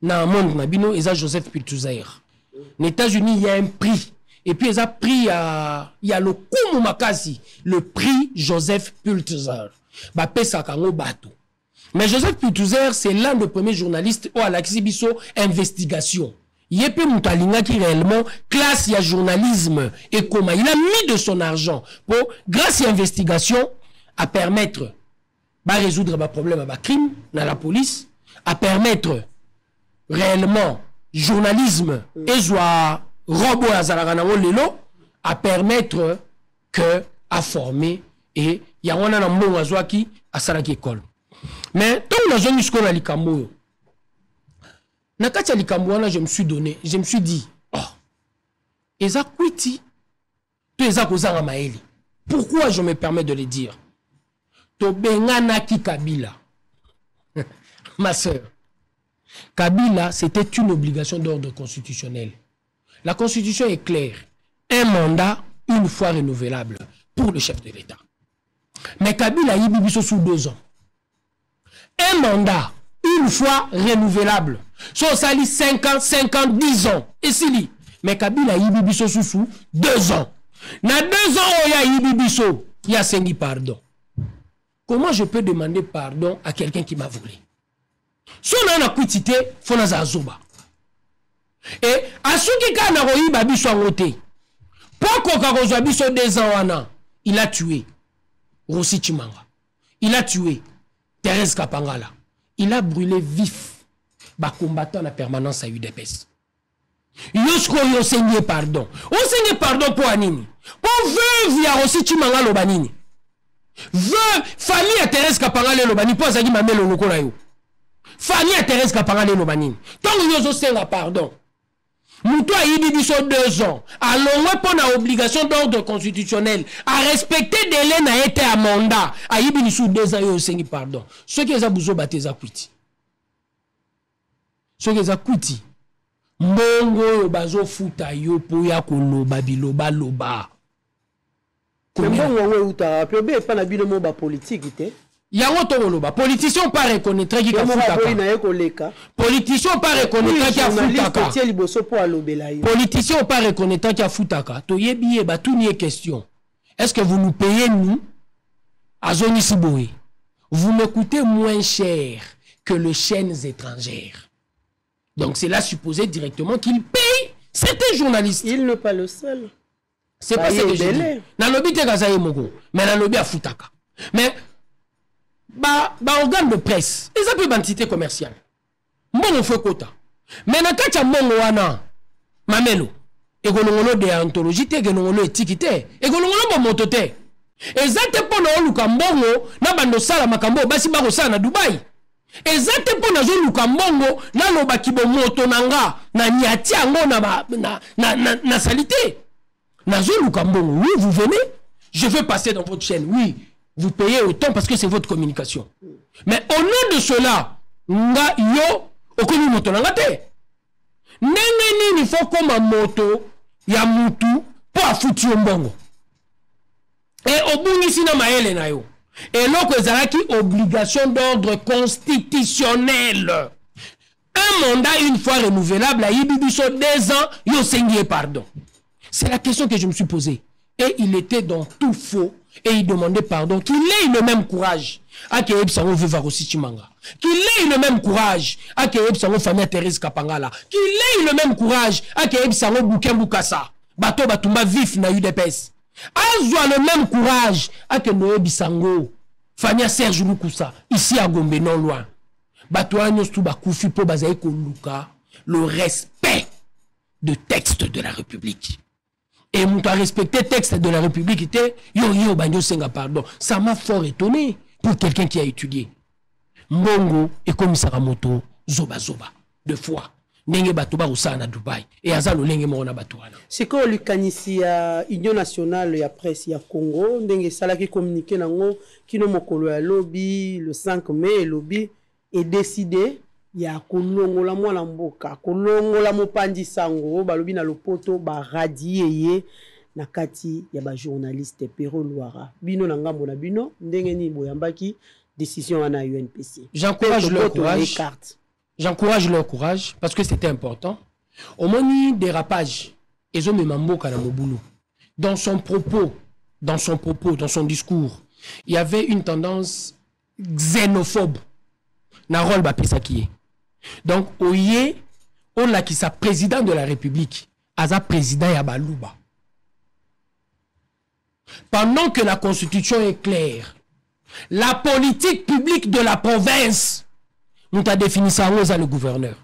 Dans le monde, il y a Joseph Pulthuzer. Aux États-Unis, il y a un prix. Et puis, il y a le Kumu Makasi, le prix Joseph Pulthuzer. Mais Joseph Pulthuzer, c'est l'un des premiers journalistes à l'exhibition investigation. Il y a Moutalinga qui réellement classe le journalisme et comment il a mis de son argent pour, grâce à l'investigation, à permettre de résoudre les problèmes de crime dans la police, à permettre réellement journalisme et soit robot à permettre que à former et il y a un mot qui à Saraki école. Mais tant que nous avons à Likambo, je me suis donné, je me suis dit, oh, Eza Kwiti, tu es à Maeli. Pourquoi je me permets de le dire? Tobengana ki Kabila, ma soeur. Kabila, c'était une obligation d'ordre constitutionnel. La constitution est claire. Un mandat, une fois renouvelable pour le chef de l'État. Mais Kabila y bibiso sous 2 ans. Un mandat, une fois renouvelable. So sali 5 ans, 10 ans. Et si mais Kabila y bibiso sous 2 ans. Na 2 ans, il y a y bibiso, il y a 5 pardon. Comment je peux demander pardon à quelqu'un qui m'a volé? Si on a un quitté, il faut que zoba. Et à ceux qui ont eu babi soit voté, pourquoi quand on a 2 ans, il a tué Rossi Chimanga, il a tué Thérèse Kapangala, il a brûlé vif les combattants en permanence à UDPS. Yosko yo saigné pardon. On saigne pardon pour Anini. Pour veuve via Rossi Chimanga Lobanini. Veuve famille à Thérèse Kapangala Lobani pour Zagi Mamelo Lokolayo. Famille à Thérèse Kapangala Lobanini. Tant que yo saigné pardon. Moutou a eu 2 ans. Alors, pour une obligation d'ordre constitutionnel, à respecter des laines a été à mandat. A eu 2 ans, il y a pardon. Ceux qui ont besoin de battre, ceux qui ont quitté. Mbongo, bazo futa yo, poya koloba, biloba, loba. Mbongo, uta, plobe, pas na bilomo ba politique, ite. Yango tongoloba, politicien pas reconnaître qui a futaka. Politicien pas reconnaître qui a futaka. Politicien pas reconnaître qui a futaka. To yebi ba tout nie question. Est-ce que vous nous payez nous à Zoni Siboé? Vous me coûtez moins cher que les chaînes étrangères. Donc c'est là supposé directement qu'il paye certains journalistes. Il n'est pas le seul. C'est pas ce que je dis. Dans le but gazaye mogo, mais dans le but a futaka. Mais organe de presse, ils appellent l'entité commerciale. Mon fait quota. Mais dans le cas de wana, mamelo, et que déontologie, et que étiquité, et que motote. Et ça te pour nous Lukambongo, na bando sala makambo, basi bako sala na Dubaï. Et ça te pour nous Lukambongo, na lo bakibo moto nanga, na niati ango na salité. Na zo Lukambongo, oui, vous venez, je veux passer dans votre chaîne, oui. Vous payez autant parce que c'est votre communication. Mais au nom de cela, nga yo okoni moto na ngate. Nenge ni faut comme un moto ya mutu pour afuti mbongo. Et au bout ici na maele na yo. Et loko ezalaki obligation d'ordre constitutionnel. Un mandat une fois renouvelable à Ibibiso 2 ans, yo sengié pardon. C'est la question que je me suis posée. Et il était dans tout faux. Et il demandait pardon, qu'il ait le même courage à que Ebsango vive Rossi Chimanga, qu'il ait le même courage à que Ebsango famille Thérèse Kapangala, qu'il ait le même courage à que Ebsango Bouken Boukassa, Bato Batumba vif na UDPS, azwa le même courage à que Noé Bisango, famille Serge Loukoussa, ici à Gombe, non loin. Bato Agnos Touba Koufi po Bazaïko Luka, le respect de texte de la République. Et on a respecté le texte de la République était yo banyo senga pardon. Ça m'a fort étonné pour quelqu'un qui a étudié. Mbongo et commissaire moto zoba 2 fois. Nenge batuba usana Dubaï et azalo lenge mona batuana. C'est quand le kanisi ya Union nationale ya presse ya Congo ndenge sala qui communiquer nango kino mokolo ya lobby le 5 mai lobby est décidé ya kolongola mwana mboka kolongola mopandi sango balobi na lopoto ba radier ye na kati ya ba journaliste Pero Luara. Bino na ngambo na bino ndenge ni boyambaki décision à la UNPC. J'encourage leur courage. J'encourage leur courage parce que c'était important. Au moni dérapage, ils ont mis Mamboka dans Moboulou. Dans son propos, dans son discours, il y avait une tendance xénophobe. Narol Bapesaki. Donc, Oye, on a qui sa président de la République, Aza président Yabalouba. Pendant que la constitution est claire, la politique publique de la province, nous avons défini ça le gouverneur.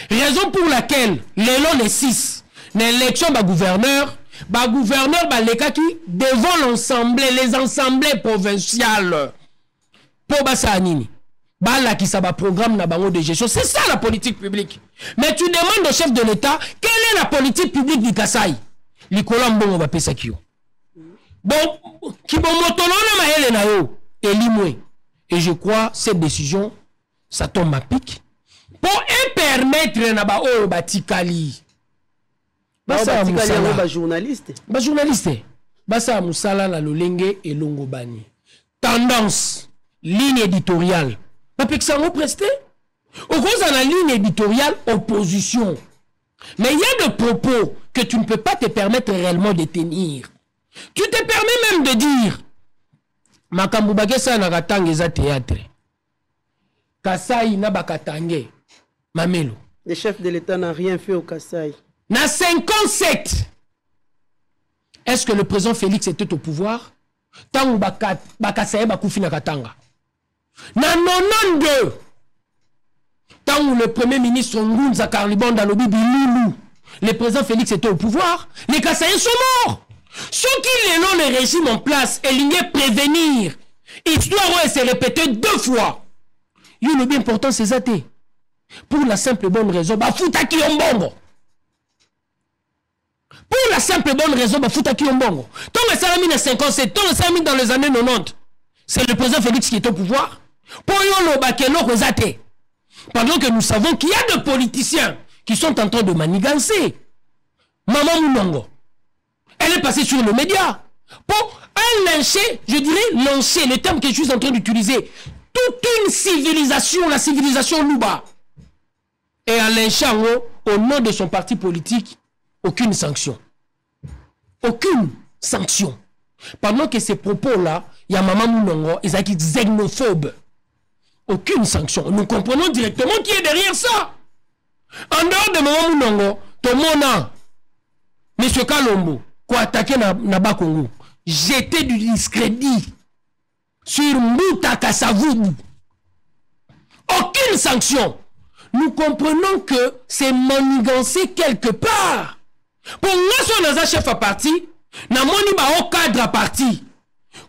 Raison pour laquelle, les 6, l'élection du gouverneur, qui devant l'ensemble, les assemblées provinciales, pour Bassanini, qui ça va programme na bango de gestion. C'est ça la politique publique. Mais tu demandes au chef de l'État, quelle est la politique publique du Kasaï? Nicolas Mbongo va payer ça qui bon, qui bon et je crois cette décision, ça tombe à pic pour permettre na ba o batikali. Basa musala ba journaliste. Ba journaliste. Basa musala na lolenge et longobani. Tendance, ligne éditoriale. Pas que ça vous presté. Au gros, dans la ligne éditoriale, opposition. Mais il y a des propos que tu ne peux pas te permettre réellement de tenir. Tu te permets même de dire Makambu bagesa na katange za théâtre. Kasai na bakatange. Mamelo. Le chef de l'État n'a rien fait au Kasai. Na 57. Est-ce que le président Félix était au pouvoir? Tangu bakasaye bakufi na katanga. Na 92. Tangu le premier ministre Ngunza Karlibon dans le Bibilulu, le président Félix était au pouvoir, les Kasaïens sont morts. Ceux qui ont le régime en place et l'ignaient prévenir, histoire se répéter 2 fois. Il y a le bien important, c'est ça. Pour la simple et bonne raison, Bafutaki Ombongo. Pour la simple et bonne raison, Bafutaki Ombongo. Tant que ça a mis dans 57, tant que ça a mis dans les années 90, c'est le président Félix qui est au pouvoir. Pour Yolo Bakelo Rosate. Pendant que nous savons qu'il y a des politiciens qui sont en train de manigancer. Maman Mounongo. Elle est passée sur les médias pour lyncher, je dirais lyncher, le terme que je suis en train d'utiliser, toute une civilisation, la civilisation Louba. Et en lynchant au nom de son parti politique, aucune sanction. Aucune sanction. Pendant que ces propos-là, il y a Maman Mounongo, ils sont xénophobes. Aucune sanction. Nous comprenons directement qui est derrière ça. En dehors de Maman Mounongo, Tomona, M. Kalombo, quoi attaquer Naba Congo, jeter du discrédit sur Mouta Kassavoubou. Aucune sanction. Nous comprenons que c'est manigancé quelque part. Pour nous, on a un chef à parti, na moni ba au cadre à parti,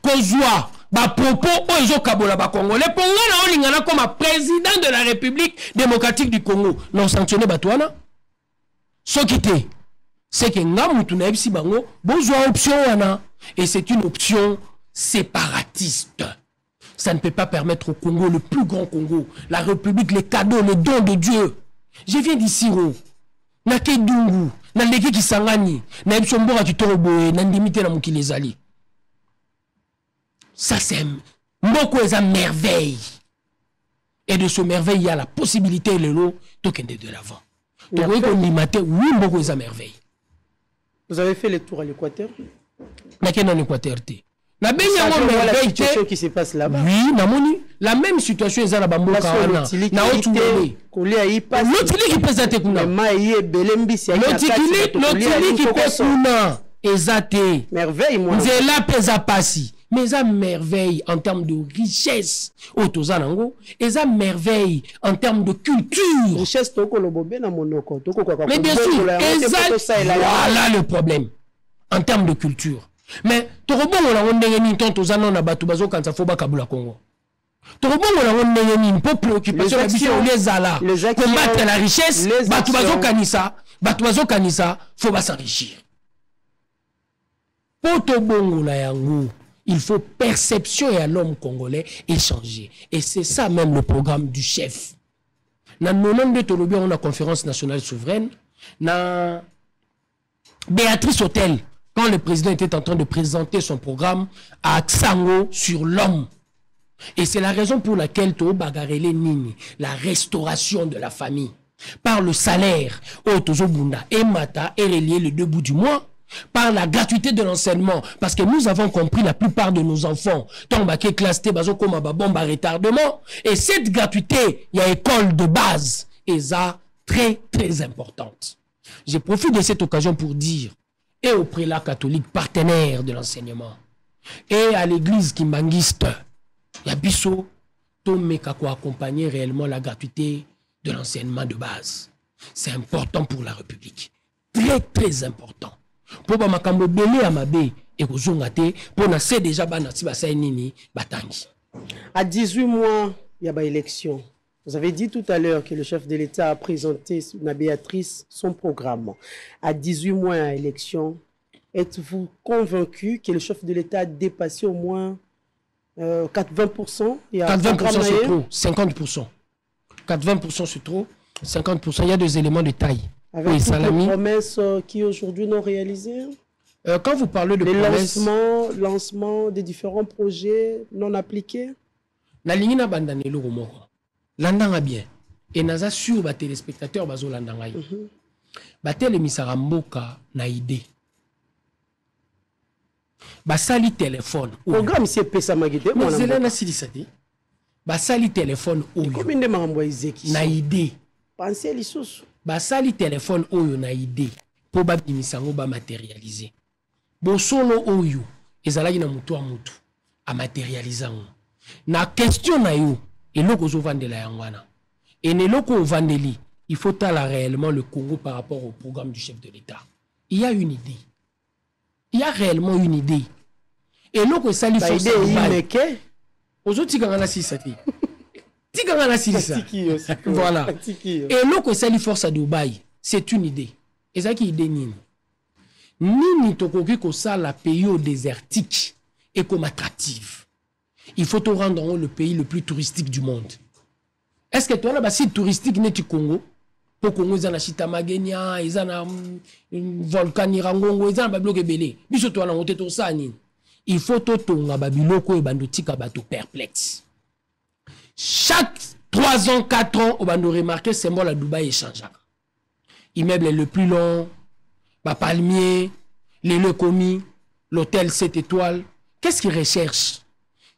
kozwa ba propos oyo kabola ba Congolais, pour nous, on a comme président de la République démocratique du Congo, non sanctionné Batouana. Ce qui était, c'est que Ngamutu na ebisi bango, besoin option wana, et c'est une option séparatiste. Ça ne peut pas permettre au Congo, le plus grand Congo, la République, les cadeaux, les dons de Dieu. Je viens d'ici, na Kedungu, na Leki Kisangani, na Ebsombora Tutoroboe, na Ndimite na Mukilezali. Ça c'est Mboko est une merveille. Et de ce merveille, il y a la possibilité, le lot, de l'avant. Donc, oui, Mboko est une merveille. Vous avez fait le tour à l'Équateur? Na en Équateur. Na la situation qui se passe là-bas. Oui, la même situation est à la Bamboka. Na Otulé. L'Otili qui présente kuna. L'Otili qui pèse kuna. Ezate. Merveille, moi. Nzela pesa pasi. Mais ça merveille en termes de richesse. Otozanango. Et ça merveille en termes de culture. Richesse toko lobobe na monoko. Mais bien sûr. Voilà le problème. En termes de culture. Mais torobongo la ndenge ni tonto zana na batu bazo kanza foba kabula Congo. Torobongo la ndenge ni pour préoccupation la biso les ala combattre la richesse batu bazo kanisa foba s'enrichir. Pour tobongo la yango, il faut perception et à l'homme congolais échanger. Et c'est ça même le programme du chef. Na nonon de Tolobia on a conférence nationale souveraine na Béatrice Hôtel quand le président était en train de présenter son programme à Tsango sur l'homme. Et c'est la raison pour laquelle to bagarele nini, la restauration de la famille, par le salaire, Otozobunda et Mata est relié les 2 bouts du mois, par la gratuité de l'enseignement, parce que nous avons compris la plupart de nos enfants, tombaké classe bazo comme bomba retardement, et cette gratuité, il y a école de base, et ça très très importante. Je profite de cette occasion pour dire, et au prélat catholique partenaire de l'enseignement, et à l'église kimbangiste, Yabiso, Tomeka ko accompagner réellement la gratuité de l'enseignement de base. C'est important pour la République. Très, très important. Pour que makambo belé amabe et ko zongate pour na c'est déjà banati ba nini batangi. À 18 mois, il y a pas élection. Vous avez dit tout à l'heure que le chef de l'État a présenté na Béatrice son programme. À 18 mois à élection, êtes-vous convaincu que le chef de l'État a dépassé au moins 4-20%? 4-20% c'est trop, 50%. 4-20% c'est trop, 50%. Il y a des éléments de taille. Avec toutes les promesses qui aujourd'hui n'ont réalisées. Quand vous parlez de promesses... lancement des différents projets non appliqués. La ligne na bandane lo moko. Landanga bien. Et naza sur ba téléspectateurs bazo landanga yo. Ba tele misara mboka na idée. Ba sali téléphone. Programme c'est pesa magide. Mais c'est là na silisati. Ba sali téléphone oyo. Combien de mambo ezeki? Na idée. Pensez lisusu. Basali téléphone oyo na idée pour babimisango ba matérialiser. Bo solo oyo ezalaki na mutu a mutu a matérialisango. Na question na yo eloko zo vandela yangwana. Et neloko o vandeli, il faut tala réellement le Congo par rapport au programme du chef de l'État. Il y a une idée. Il y a réellement une idée. Et loko sali force de Ozo tiganga si sati. Voilà. Et l'autre c'est la force à Dubaï. C'est une idée. Et ça qui idée nini. Nini tokoki ko ça la pays désertique et comme attractive. Il faut te rendre le pays le plus touristique du monde. Est-ce que toi là bas site touristique n'est du Congo? Pour Congo ils en a Chitamagenia, ils en a volcan Irangongo, ils en a babloke belé. Biso toi là on te to ça nini. Il faut to tonga babiloko e bandotika bato perplexe. Chaque 3 ans, 4 ans, on va nous remarquer symbole à Dubaï et changeant. Immeuble le plus long, bas palmier, les leucomies, l'hôtel 7 étoiles. Qu'est-ce qu'ils recherchent?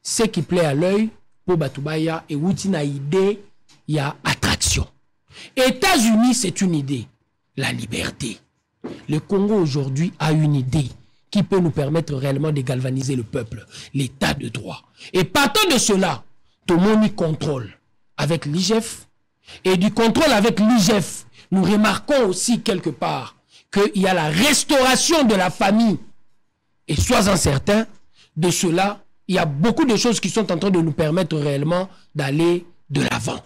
Ce qui plaît à l'œil pour Batubaya et Woutina idée, il y a attraction. États-Unis, c'est une idée. La liberté. Le Congo aujourd'hui a une idée qui peut nous permettre réellement de galvaniser le peuple, l'état de droit. Et partant de cela, tout le monde y contrôle avec l'IGF. Et du contrôle avec l'IGF, nous remarquons aussi quelque part qu'il y a la restauration de la famille. Et sois-en certain, de cela, il y a beaucoup de choses qui sont en train de nous permettre réellement d'aller de l'avant.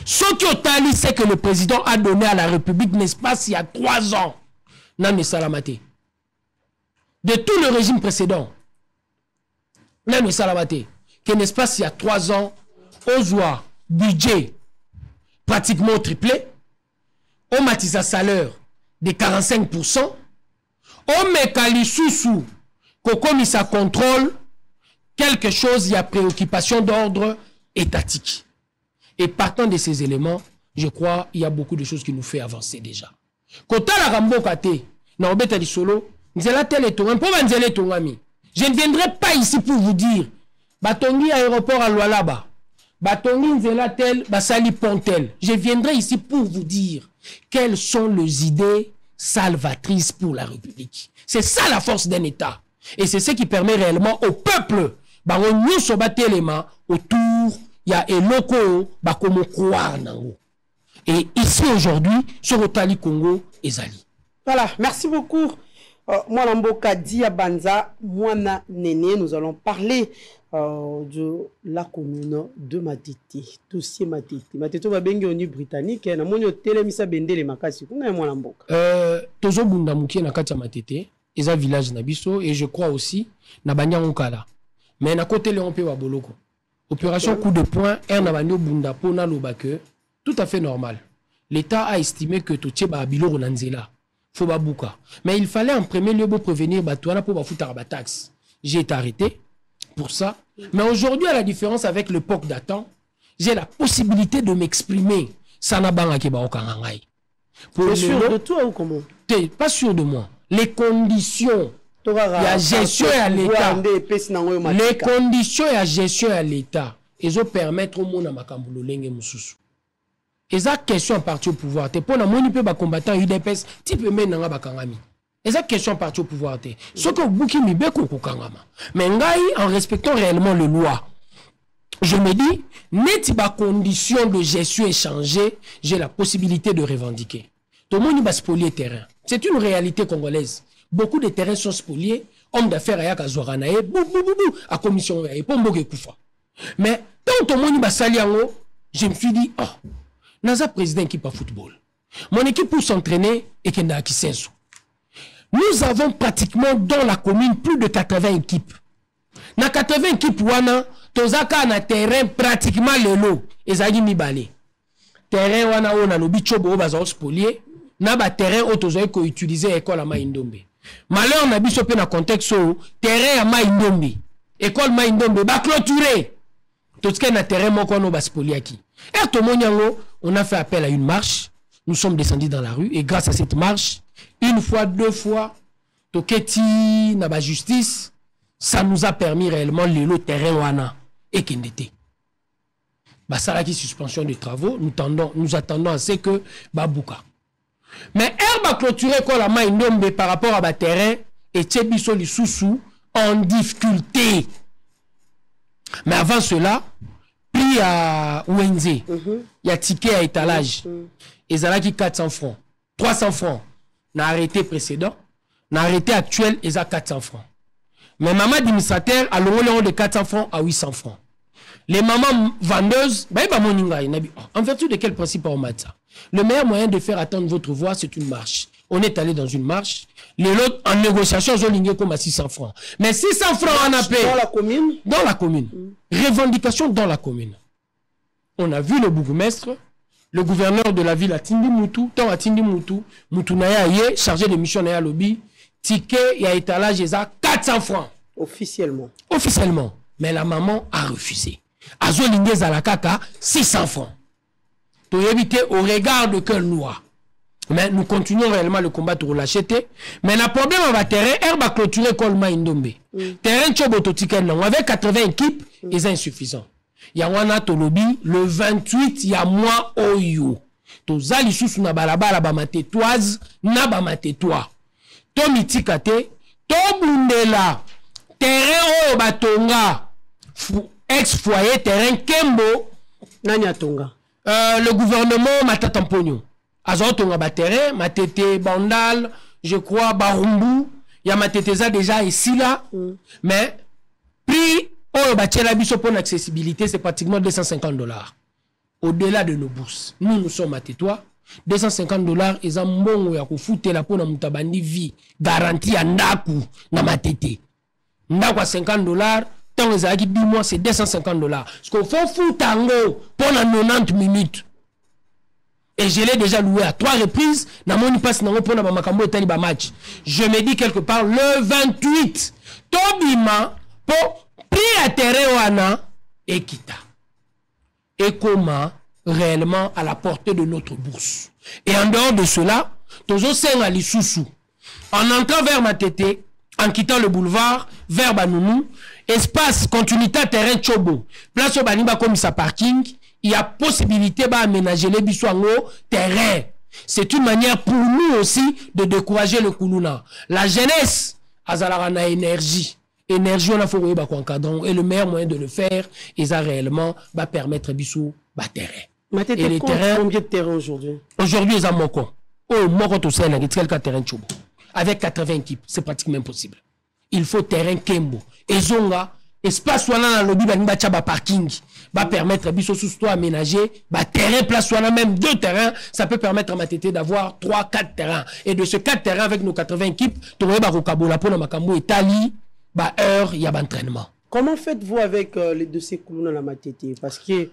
Ce qui au tali, c'est que le président a donné à la République, n'est-ce pas, il y a 3 ans, Nane Salamate. De tout le régime précédent, Nane Salamate. Que n'est-ce pas, il y a 3 ans, on voit budget pratiquement triplé, on matisse à salaire de 45%, on met Kalissousou, qu'on ça contrôle quelque chose, il y a préoccupation d'ordre étatique. Et partant de ces éléments, je crois il y a beaucoup de choses qui nous fait avancer déjà. Quand la Rambo Kate, na obeta di solo, je ne viendrai pas ici pour vous dire Batongi aéroport à Lualaba, Batongi Nzela tel, Basali Pontel. Je viendrai ici pour vous dire quelles sont les idées salvatrices pour la République. C'est ça la force d'un État. Et c'est ce qui permet réellement au peuple, nous sommes autour, il y a Eloko, comme croire. Et ici aujourd'hui, sur le Tali Congo et Zali. Voilà, merci beaucoup. Moi, Lamboka Diabanza, Moana Néné, nous allons parler de la commune de Matete, dossier Matete. Matete va bengi oni britannique, na monyo telemisa bendele makasi. Kuna moi Lamboka. Tozo bunda mukie na kati ya Matete, eza village na biso et je crois aussi na banyango kala. Mais na côté Léon pe wa boloko. Opération coup de poing, na banyo bunda pona lobake, tout à fait normal. L'État a estimé que Totieba Biloro Nanzela. faut ba bouka. Mais il fallait en premier lieu pour prévenir Batouana pour foutre la taxe. J'ai été arrêté pour ça. Mais aujourd'hui, à la différence avec l'époque datant, j'ai la possibilité de m'exprimer. Ça n'a pas été T'es sûr de toi ou comment? Pas sûr de moi. Les conditions, la gestion à l'État. Les conditions et la gestion à l'État, ils ont permettre au monde à Makamboulo Lenge Moussousou. Et ça, question en parti au pouvoir. T'es pour la peu combattant UDPS, tu peux mettre dans Bakangami. Et ça, question en parti au pouvoir. Ce que vous qui m'y mais en respectant réellement les lois, je me dis, n'est-ce pas condition de gestion échangée, j'ai la possibilité de revendiquer. Tout le monde va spolier terrain. C'est une réalité congolaise. Beaucoup de terrains sont spoliés. Hommes d'affaires à Zoranae, à commission mais tant tout le monde va salir en haut, je me suis dit, oh, Naza président qui pas football. Mon équipe pour s'entraîner et qui n'a qui nous avons pratiquement dans la commune plus de 80 équipes. Dans 80 équipes, Tozaka na terrain pratiquement le lot. Ezali mi balé. Terrain wana on a le bichobo baza spolié. Na ba terrain otozoy ko utiliser école à Maïndombe. Malheur na biso pe na contexte terrain à Maïndombe. École Maïndombe ba clôturer. Tozaka na terrain moko no ba spolié qui. Et tout monyango, on a fait appel à une marche. Nous sommes descendus dans la rue et grâce à cette marche, une fois, deux fois, toketi na ba justice, ça nous a permis réellement le terrain wana et kendete. Bah ça là qui suspension des travaux, nous attendons à ce que babouka. Mais herbe a clôturé quoi la main nombre par rapport à ba terrain et tchebiso li sousou en difficulté. Mais avant cela, prix à Wenze, il y a ticket à étalage. Et ça là qui 400 francs, 300 francs. N'a arrêté précédent, n'a arrêté actuel et ça 400 francs. Mais maman administrateur a le de 400 francs à 800 francs. Les mamans vendeuses, en vertu de quel principe on met ça? Le meilleur moyen de faire attendre votre voix, c'est une marche. On est allé dans une marche. Les autres, en négociation, ils ont ligné comme à 600 francs. Mais 600 francs en appel. Dans la commune? Dans la commune. Revendication dans la commune. On a vu le bourgmestre, le gouverneur de la ville à Tindi Moutou, tant à Tindi Moutou, Moutou Naya Ye, chargé de mission Naya Lobby, ticket et à étalage, ils ont 400 francs. Officiellement. Officiellement. Mais la maman a refusé. Azo Lingé Zalakaka, 600 francs. Pour éviter au regard de quelle loi. Mais nous continuons réellement le combat pour l'acheter. Mais le problème avec le terrain, herbe a clôturé Kolma Indombe. Terrain Tchoboto Tiken, avec 80 équipes, ils insuffisants. Il y a un Tolobi, le 28, il y a moi Oyo. Tozali sous na balabala ba matetouaz, na ba matetouaz. To mitikate, to bundela. Terrain o batonga. Ex-foyer, terrain Kembo. Nani atonga? Le gouvernement Matatamponyo. Azotonga ba terrain, Matete Bandal, je crois Barumbu. Il y a Mateteza déjà ici là. Mais, prix pour l'accessibilité, c'est pratiquement $250. Au-delà de nos bourses. Nous sommes à Tétois. $250, ils ont bon ya foutre la peau na mutabandi vie. Garantie à Ndaku, na Matete. Ndaku à $50, tant les a dit 10 mois, c'est $250. Parce qu'il faut foutre en haut pendant 90 minutes. Et je l'ai déjà loué à 3 reprises. Na moni passe na pour na makambo etali ba match. Je me dis quelque part le 28. Tobima pour prix à terrain wana et kita. Et comment réellement à la portée de notre bourse. Et en dehors de cela, tozo senga lisusu. En entrant vers Matete, en quittant le boulevard vers Banounou, espace continuité terrain Chobo. Place au Baniba comme sa parking, il y a possibilité d'aménager les bisouango terrain. C'est une manière pour nous aussi de décourager le Koulouna. La jeunesse, azalarana énergie. Énergie, on a fait et le meilleur moyen de le faire, et ça réellement va permettre bisou terrain. Et les terrains, combien de terrains aujourd'hui? Aujourd'hui, ils ont moko. Oh, moko to sel, terrain Chobo. Avec 80 équipes, c'est pratiquement impossible. Il faut terrain Kembo. Et zonga, espace wana na lobby ba tchaba parking va permettre biso sous aménager terrain place wana même 2 terrains, ça peut permettre à Matete d'avoir 3 4 terrains et de ce 4 terrains avec nos 80 équipes to ba rokabola pour na makambo etali heure il y a entraînement. Comment faites-vous avec les dossiers Koulouna la Matete parce que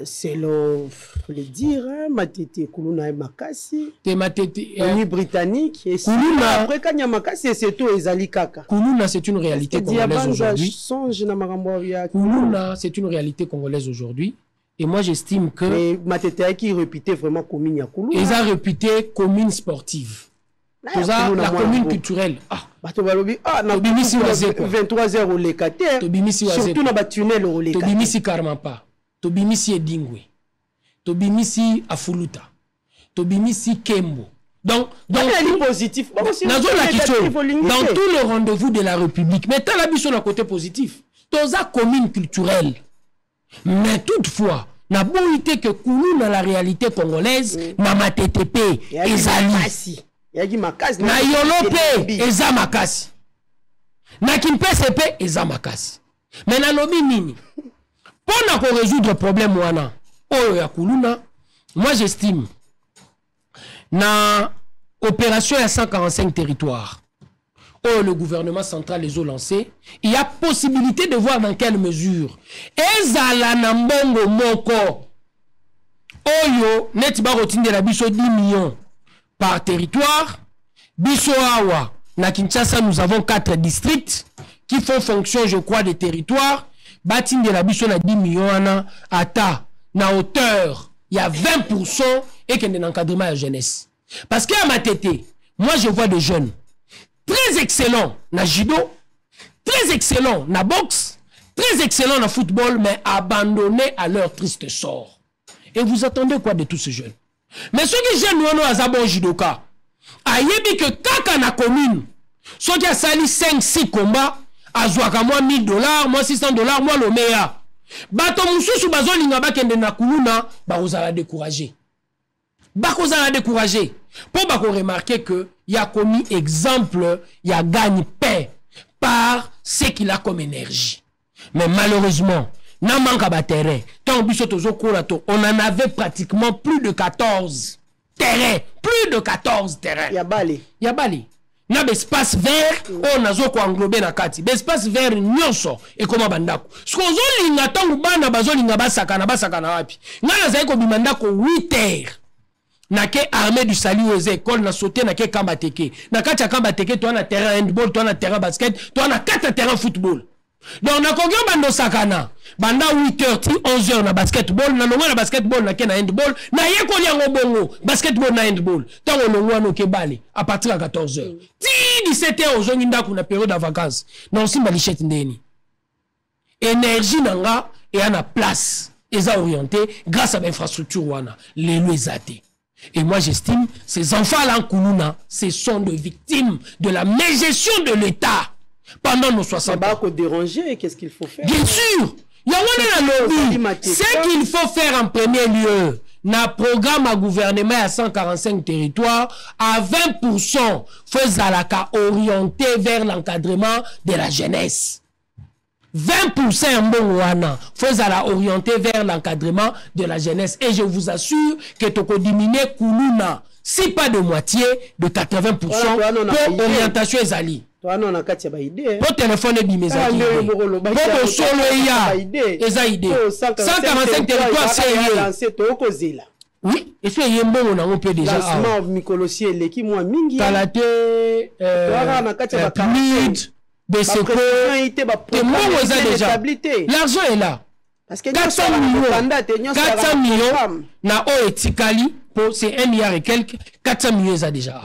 selon le dire, Matete Kuluna et Makasi. Te Matete. Britannique. Et Kuluna. Après, quand il y a Makasi, c'est tout Ezali Kaka. Kuluna, c'est une réalité congolaise aujourd'hui. Kuluna, c'est une réalité congolaise aujourd'hui. Et moi, j'estime que. Mais Matete qui réputé vraiment commune à Kuluna. Ils ont réputé commune sportive. La commune culturelle. Ah, 23h au Lekater. Surtout dans le tunnel au Lekater. Tobimisi Karmapa. Tobimisi Edingwe. Tobimisi Afuluta. Tobimisi Kembo. Donc positif. Dans tous les rendez-vous de la République, mais tu as la vision d'un côté positif. Toza commune culturelle. Mais toutefois, na bonité que Koulou dans la réalité congolaise, na Matetepe, Ezali. Na Yolope, Eza Makasi. Na Kimpesepe, Eza Makasi. Mais na lobi nini. Pour résoudre le problème wana, moi j'estime na opération à 145 territoires. Le gouvernement central les a lancés. Il y a possibilité de voir dans quelle mesure. Ezala na mbongo moko. Oyo net ba rotine de la biso 10 millions par territoire. Biso awa na Kinshasa nous avons 4 districts qui font fonction je crois des territoires. Batine de la biso na 10 millions ata na hauteur il y a 20% et qu'il y a un encadrement à la jeunesse. Parce qu'à ma tête, moi je vois des jeunes très excellents na judo, très excellents na boxe, très excellents na football, mais abandonnés à leur triste sort. Et vous attendez quoi de tous ces jeunes? Mais ceux qui jeunes nous ont un bon judoka, ayebi que kaka na commune, ceux qui a sali 5-6 combats, azwaka moi $1000, moi $600, moi le meilleur. Bato mususu bazolinga bakende na kuluna, bakozala découragé. Bakozala découragé. Pour bako remarquer que il y a commis exemple, il y a gagné paix par ce qu'il a comme énergie. Mais malheureusement, n'a manque à terrain. Tant on en avait pratiquement plus de 14 terrains. Plus de 14 terrains. Il y a Bali. Il y a Bali. Na espace vert on nazo ko englober na kati espace vert nyonso et comment bandako sko zo linga tangu bana bazo linga basaka na wapi ngana zai ko bimandako 8h na ke armée du salut aux écoles na sauter na ke kamba teke na kati ya kamba teke toi na terrain handball toi na terrain basket toi na 4 terrain football. Donc na kogyo bando sakana banda 8h ti 11h na basketball na longa na basketball na ke na handball na yeko liango bongo basketball na handball tango longa no ke bale à partir de 14h ti 17h ozongi ndako na période de vacances na osimba lichette ndeni énergie nanga et à la place eza orienté grâce à l'infrastructure wana les loisate. Et moi j'estime ces enfants là en Koulouna ce sont des victimes de la mégestion de l'État pendant nos 60 ans. Déranger, qu'est-ce qu'il faut faire? Bien sûr, il y a ce qu'il faut faire en premier lieu. Na programme à gouvernement à 145 territoires à 20% faisalaka orienté vers l'encadrement de la jeunesse. 20% en bon wana faisala orienté vers l'encadrement de la jeunesse. Et je vous assure que toko diminuer Koulouna, si pas de moitié, de 80% pour orientation ezali. Pour téléphoner bimeza pour solo ya eza idée 145 territoires c'est oui et c'est yembo na on peut déjà mikolosi eleki mwa mingi kalate BCP l'argent est là parce que 400 millions na o etikali pour c'est 1 milliard et quelques 400 millions ça déjà.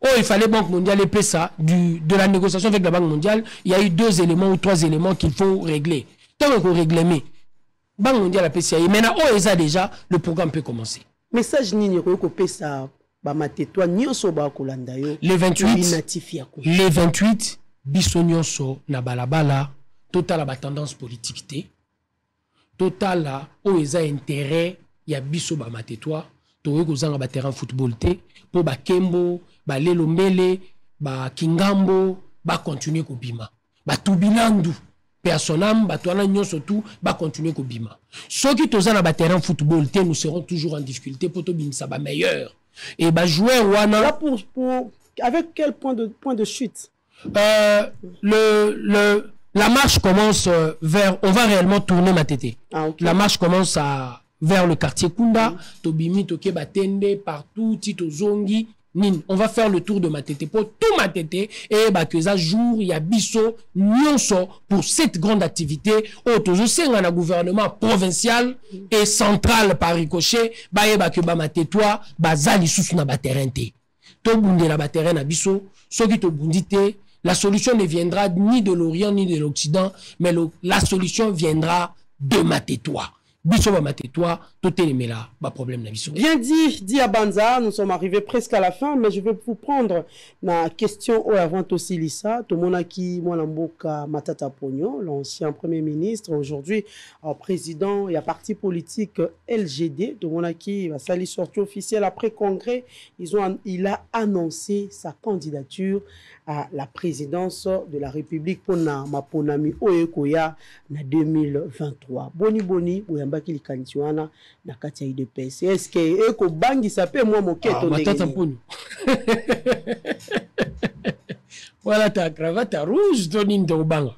Oh, il fallait Banque mondiale et ça de la négociation avec la Banque mondiale. Il y a eu 2 éléments ou 3 éléments qu'il faut régler. Tant qu'on règle, mais Banque mondiale a PCA. Maintenant, oh, ça déjà, le programme peut commencer. Message ni ko pesa ba matetwa nyonso ba kolanda yo. Les 28 biso nyonso na balabala total ba tendance politique té. Total la oh eza intérêt ya biso ba matetwa to ko zanga ba terrain football té pour ba kembo ba lelo mbele ba kingambo ba continuer ko bima ba tubilandu personnam ba toana nyonso tout ba continuer ko bima soki tozana ba terrain football té nous serons toujours en difficulté pour to bimisa ba meilleur et ba jouer wana là pour avec quel point de chute la La marche commence vers... On va réellement tourner Matete. Ah, okay. La marche commence vers le quartier Kunda. Tobimi, Toke, Batende, partout, Tito Zongi. Nin. On va faire le tour de Matete. Pour tout Matete, et que ça jour, il y a Bisso, Nyonso, pour cette grande activité. Autour, c'est un gouvernement provincial et central par ricochet. Que Matetoi, Bazali sous na baterente. Tobundi la baterente à Bisso, ce qui te bundite. La solution ne viendra ni de l'Orient ni de l'Occident, mais la solution viendra de Matetois. Biso va Matetois, tout est là, pas problème na biso. Bien dit Abanza, nous sommes arrivés presque à la fin, mais je vais vous prendre la question au avant aussi Lisa, tout le monde qui Mboka Matata Pogno, l'ancien premier ministre, aujourd'hui président, il y a parti politique LGD, tout le monde qui va salir sortie officielle après congrès, il a annoncé sa candidature à la présidence de la République pour Maponami Oekoya en 2023. Boni, Bouyambaki Likantiwana, na Katia IDPS. Est-ce que Eko Bangi s'appelle moi moquette au Matata Pogno. Voilà ta cravate rouge, Tony Ndobanga.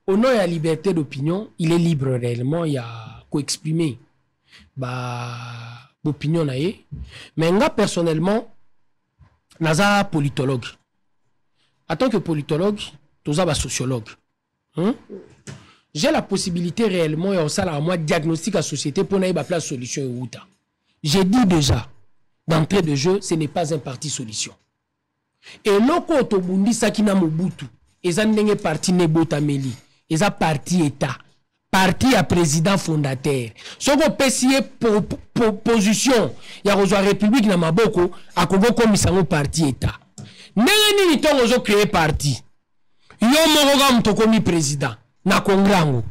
Au nom de la liberté d'opinion, il est libre réellement, il y a qu'à exprimer l'opinion. Mais moi, personnellement, je suis politologue. En tant que politologue, je suis sociologue. J'ai la possibilité réellement de diagnostiquer la société pour avoir la solution. J'ai dit déjà, d'entrée de jeu, ce n'est pas un parti solution. Et loko otobundi sakina Mobutu, eza ndenge parti Nebotameli, eza parti État, parti à président fondateur. Soko pesiye position ya rozwa République na maboko, akogo komisango parti État. Ndenge nini tongo zo créer parti. Yo moko mto komi président na kongrango.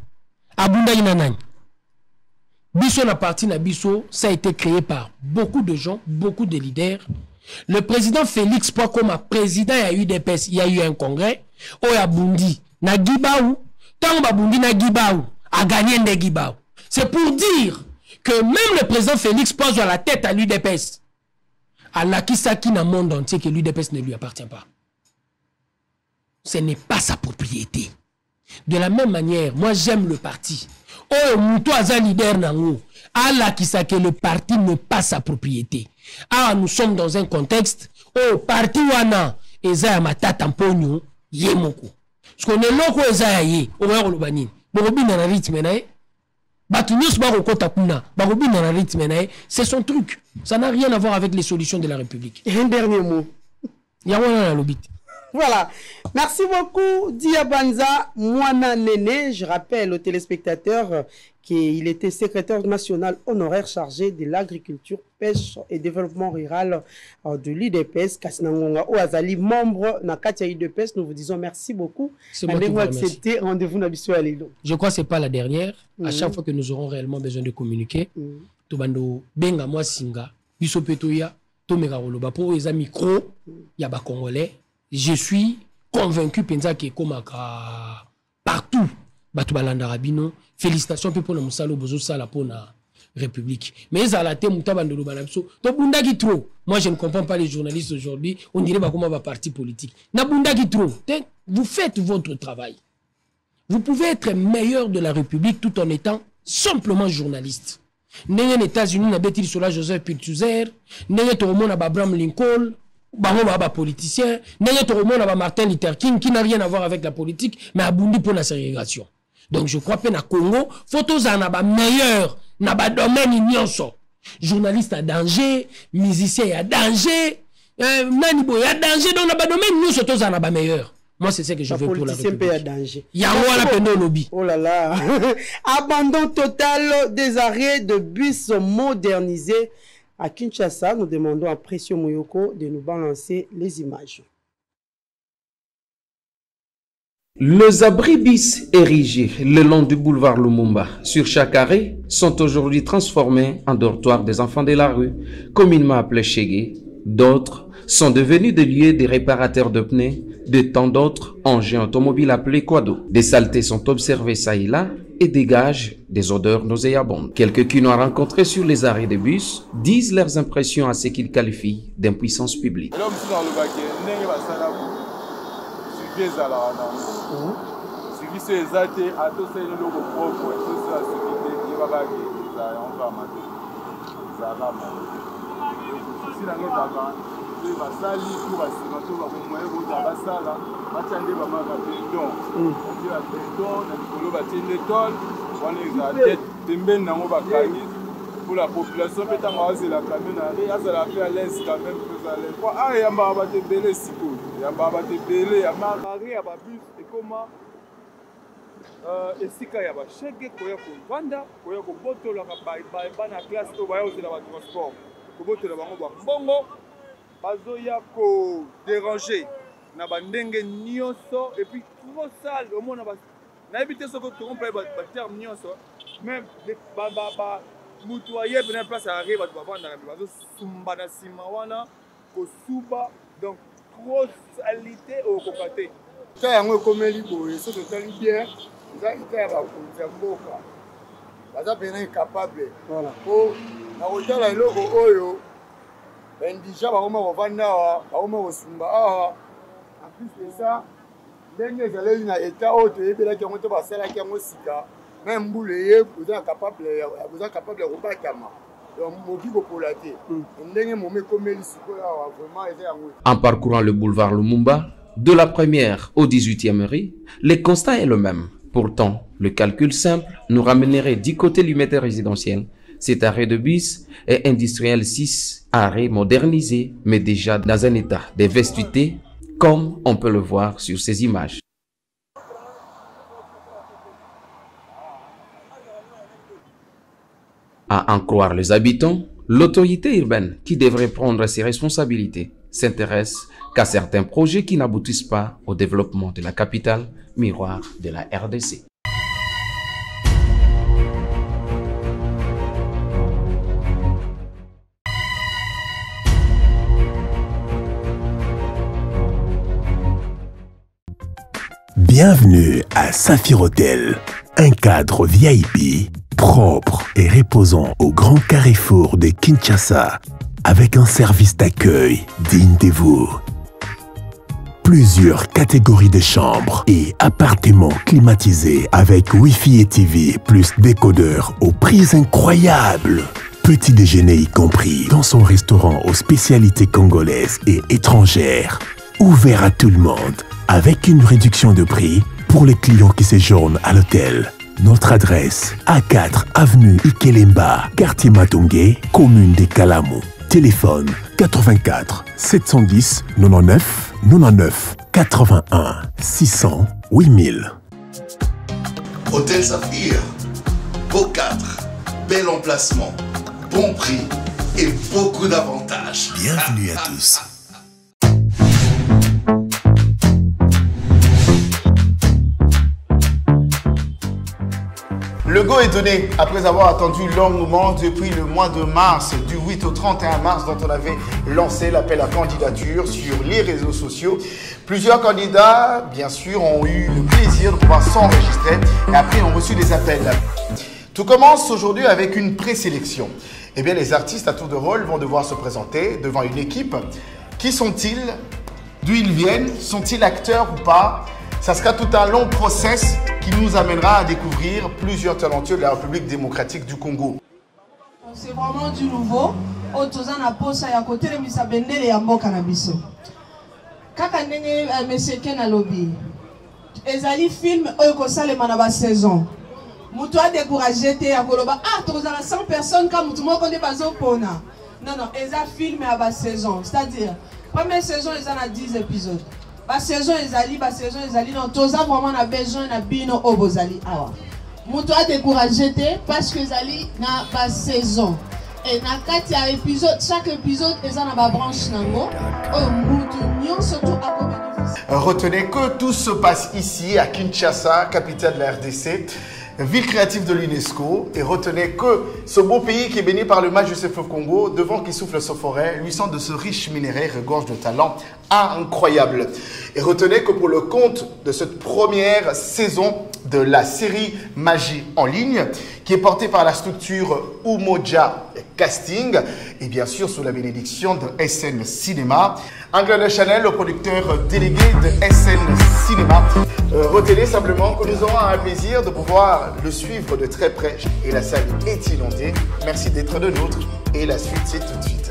Abunda ina nani. Biso na parti na biso, ça a été créé par beaucoup de gens, beaucoup de leaders. Le président Félix Pouakoma, président à UDPS, il y a eu un congrès. Oya Bundi, na Gibaou, Tamba Bundi na Gibaou, a gagné de Gibaou. C'est pour dire que même le président Félix pose à la tête à l'UDPS. À Nakisaki na monde entier que l'UDPS ne lui appartient pas. Ce n'est pas sa propriété. De la même manière, moi j'aime le parti. Oh, Moutou Aza leader nango. Allah qui sait que le parti n'est pas sa propriété. Ah, nous sommes dans un contexte où parti wana eza matata mponyo yemoko. Parce qu'on est loko eza ye, oya kolobani. Borobina na rythme nae. Batunyos baro kota kuna, barobina na rythme nae, c'est son truc. Ça n'a rien à voir avec les solutions de la République. Un dernier mot. Yawana na lobit. Voilà. Merci beaucoup, Diabanza Mwana Nene. Je rappelle aux téléspectateurs qu'il était secrétaire national honoraire chargé de l'agriculture, pêche et développement rural de l'IDPS. Kassinangonga Oazali, membre de Katia IDPS. Nous vous disons merci beaucoup. C'est moi qui vous remercie. Rendez-vous Je crois que ce n'est pas la dernière. À chaque fois que nous aurons réellement besoin de communiquer, Tobando Benga Moi Singa, Bisopetoya, Tomega Roloba, pour les micro, Yaba Congolais. Je suis convaincu que comme partout, Batoubalanda Rabino, félicitations pour le Moussalo Bozo Sala pour la République. Mais à la tête, Moutabandolo Banabso, Tobundagi trop. Moi, je ne comprends pas les journalistes aujourd'hui. On dirait comment va parti politique. Nabundagi trop. Vous faites votre travail. Vous pouvez être meilleur de la République tout en étant simplement journaliste. N'est les États-Unis n'a bêtis sur la Joseph Pulitzer, n'est tout le monde à Abraham Lincoln. Bah politicien, n'est tout le monde à Martin Luther King qui n'a rien à voir avec la politique, mais à Bundi pour la ségrégation. Donc je crois que na Congo, photos en a meilleur, na ba domaine ignonso. Journaliste à danger, musicien à danger, nanibo à danger, donc na ba domaine nous photos en a meilleur. Moi c'est ce que je veux pour la République. À danger. Yango la pendo lobby. Oh là là. Abandon total des arrêts de bus modernisés. À Kinshasa, nous demandons à Précieux Moyoko de nous balancer les images. Les abris bis érigés le long du boulevard Lumumba sur chaque arrêt sont aujourd'hui transformés en dortoirs des enfants de la rue, communément appelés Chégué. D'autres sont devenus des lieux de réparateurs de pneus, de tant d'autres engins automobiles appelés quados. Des saletés sont observées ça et là et dégagent des odeurs nauséabondes. Quelques qui nous ont rencontrés sur les arrêts de bus disent leurs impressions à ce qu'ils qualifient d'impuissance publique. biso eza te atosali eloko propre soso ya sécurité yebakaki envama te ezalaka susi nange ezalaka te basali to basima to bakomoye koza basala batya nde bamaka bedon batie babedon na likolo batie nde tole wana ezala te pembeni nango bakangi pour la population mpe ntango azelaka me na re azala mpe alese quand même ezala po ayambaka bato ebele sikoyo yambaka bato ebele yamarare ya babus ekoma esika ya bashege koya kovanda koya kobotolaka bana classe oyo baya kozela batransport kobotola bango bambongo bazoya koderange na bandenge nyonso epuis trop sale omona nayebi te soki tokompa baterme nyonso même mutu aye pena place arie bato bavandaka mpe bazosumba na nsima wana kosuba donc trop salite okoka te ta yango ekomeli boye so totali bien eza ita ya bakonzi ya mboka baza pena incapable po na kotala eloko oyo baindigent bakoma kovanda awa bakoma kosumba awa en plus de ça ndenge ezaleli na eta oyo toyebelaki yango to basalaki yango sika même mbula ye oza capable ya kobatama moki kopola te ndenge moma ekomeli sikoyo awa vraiment eza yango. En parcourant le boulevard Lumumba, de la première au 18e rue, le constat est le même. Pourtant, le calcul simple nous ramènerait du côté limité résidentiel. Cet arrêt de bus est industriel 6, arrêt modernisé, mais déjà dans un état de vestuité, comme on peut le voir sur ces images. À en croire les habitants, l'autorité urbaine qui devrait prendre ses responsabilités s'intéresse qu'à certains projets qui n'aboutissent pas au développement de la capitale, miroir de la RDC. Bienvenue à Saphir Hotel, un cadre VIP propre et reposant au grand carrefour de Kinshasa, avec un service d'accueil digne de vous. Plusieurs catégories de chambres et appartements climatisés avec Wi-Fi et TV plus décodeur aux prix incroyables. Petit déjeuner y compris dans son restaurant aux spécialités congolaises et étrangères. Ouvert à tout le monde avec une réduction de prix pour les clients qui séjournent à l'hôtel. Notre adresse, A4 avenue Ikelemba, quartier Matongé, commune des Kalamou. Téléphone 84 710 99 99 81 600 8000. Hôtel Saphir, beau cadre, bel emplacement, bon prix et beaucoup d'avantages. Bienvenue à tous. Le go est donné après avoir attendu longuement depuis le mois de mars, du 8 au 31 mars, dont on avait lancé l'appel à candidature sur les réseaux sociaux. Plusieurs candidats, bien sûr, ont eu le plaisir de pouvoir s'enregistrer et après ont reçu des appels. Tout commence aujourd'hui avec une présélection. Eh bien, les artistes à tour de rôle vont devoir se présenter devant une équipe. Qui sont-ils? D'où ils viennent? Sont-ils acteurs ou pas? Ça sera tout un long process qui nous amènera à découvrir plusieurs talentueux de la République démocratique du Congo. C'est vraiment du nouveau. Otozana posa ya kote misa bendele ya mboka na biso. Kaka ndenge monsieur Ken alobi. Ezali film oyo kosalema na ba saison. Mutu a découragé te ya koloba tozana 100 personnes ka mutu moko nde bazopona. Non, eza film ya ba saison, c'est-à-dire première saison ezana 10 épisodes. Ba saison ezali non toza vraiment na besoin na bino obozali awa. Mutu a découragé te parce que ezali na ba saison. Et na kati ya épisode, chaque épisode ezana ba branche nango. Mutu nyonso to a bénéficier. Retenez que tout se passe ici à Kinshasa, capitale de la RDC, ville créative de l'UNESCO. Et retenez que ce beau pays qui est béni par le match du CFE Congo, devant qui souffle sa forêt, luisant de ce riche minerai, regorge de talent incroyable. Et retenez que pour le compte de cette première saison de la série Magie en ligne, qui est portée par la structure Umoja Casting, et bien sûr sous la bénédiction de SN Cinéma, Anglais Chanel, le producteur délégué de SN Cinéma, retenez simplement que nous aurons un plaisir de pouvoir le suivre de très près. Et la salle est inondée. Merci d'être de nôtres. Et la suite, c'est tout de suite.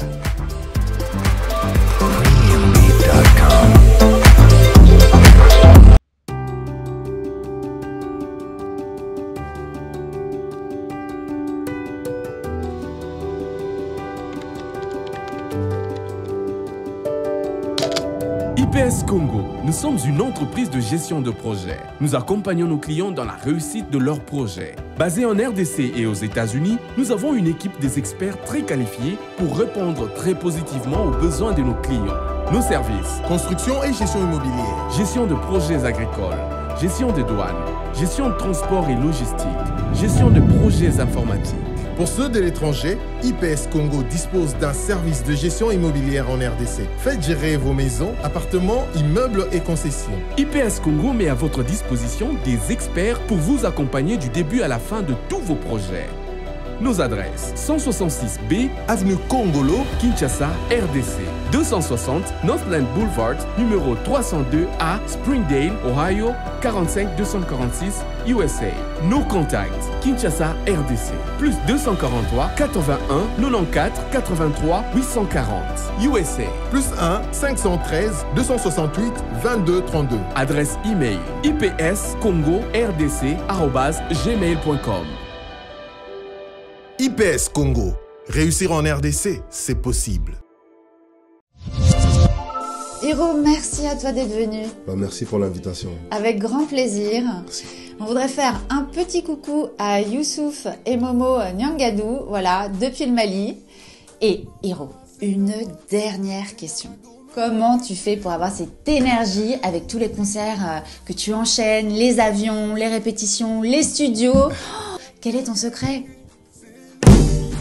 IPS Congo, nous sommes une entreprise de gestion de projet. Nous accompagnons nos clients dans la réussite de leurs projets. Basés en RDC et aux États-Unis, nous avons une équipe des experts très qualifiés pour répondre très positivement aux besoins de nos clients. Nos services: construction et gestion immobilière, gestion de projets agricoles, gestion des douanes, gestion de transport et logistique, gestion de projets informatiques. Pour ceux de l'étranger, IPS Congo dispose d'un service de gestion immobilière en RDC. Faites gérer vos maisons, appartements, immeubles et concessions. IPS Congo met à votre disposition des experts pour vous accompagner du début à la fin de tous vos projets. Nos adresses: 166B, Avenue Congolo, Kinshasa, RDC. 260 Northland Boulevard, numéro 302A, Springdale, Ohio, 45246, USA. Nos contacts: Kinshasa, RDC. Plus 243 81 94 83 840, USA. Plus 1 513 268 22 32. Adresse email: ipscongordc@gmail.com. IPS Congo. Réussir en RDC, c'est possible. Hiro, merci à toi d'être venu. Merci pour l'invitation. Avec grand plaisir. Merci. On voudrait faire un petit coucou à Youssouf et Momo Nyangadou, voilà, depuis le Mali. Et Hiro, une dernière question. Comment tu fais pour avoir cette énergie avec tous les concerts que tu enchaînes, les avions, les répétitions, les studios? Quel est ton secret?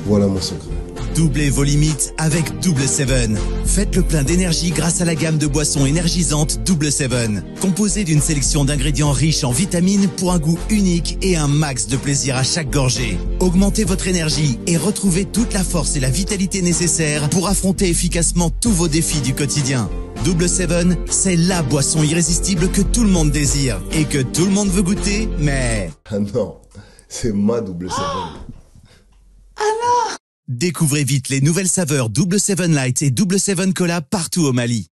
Voilà mon secret. Doublez vos limites avec Double Seven. Faites le plein d'énergie grâce à la gamme de boissons énergisantes Double Seven. Composée d'une sélection d'ingrédients riches en vitamines pour un goût unique et un max de plaisir à chaque gorgée. Augmentez votre énergie et retrouvez toute la force et la vitalité nécessaires pour affronter efficacement tous vos défis du quotidien. Double Seven, c'est la boisson irrésistible que tout le monde désire et que tout le monde veut goûter, mais... Ah non, c'est ma Double Seven. Ah non! Découvrez vite les nouvelles saveurs Double Seven Light et Double Seven Cola partout au Mali.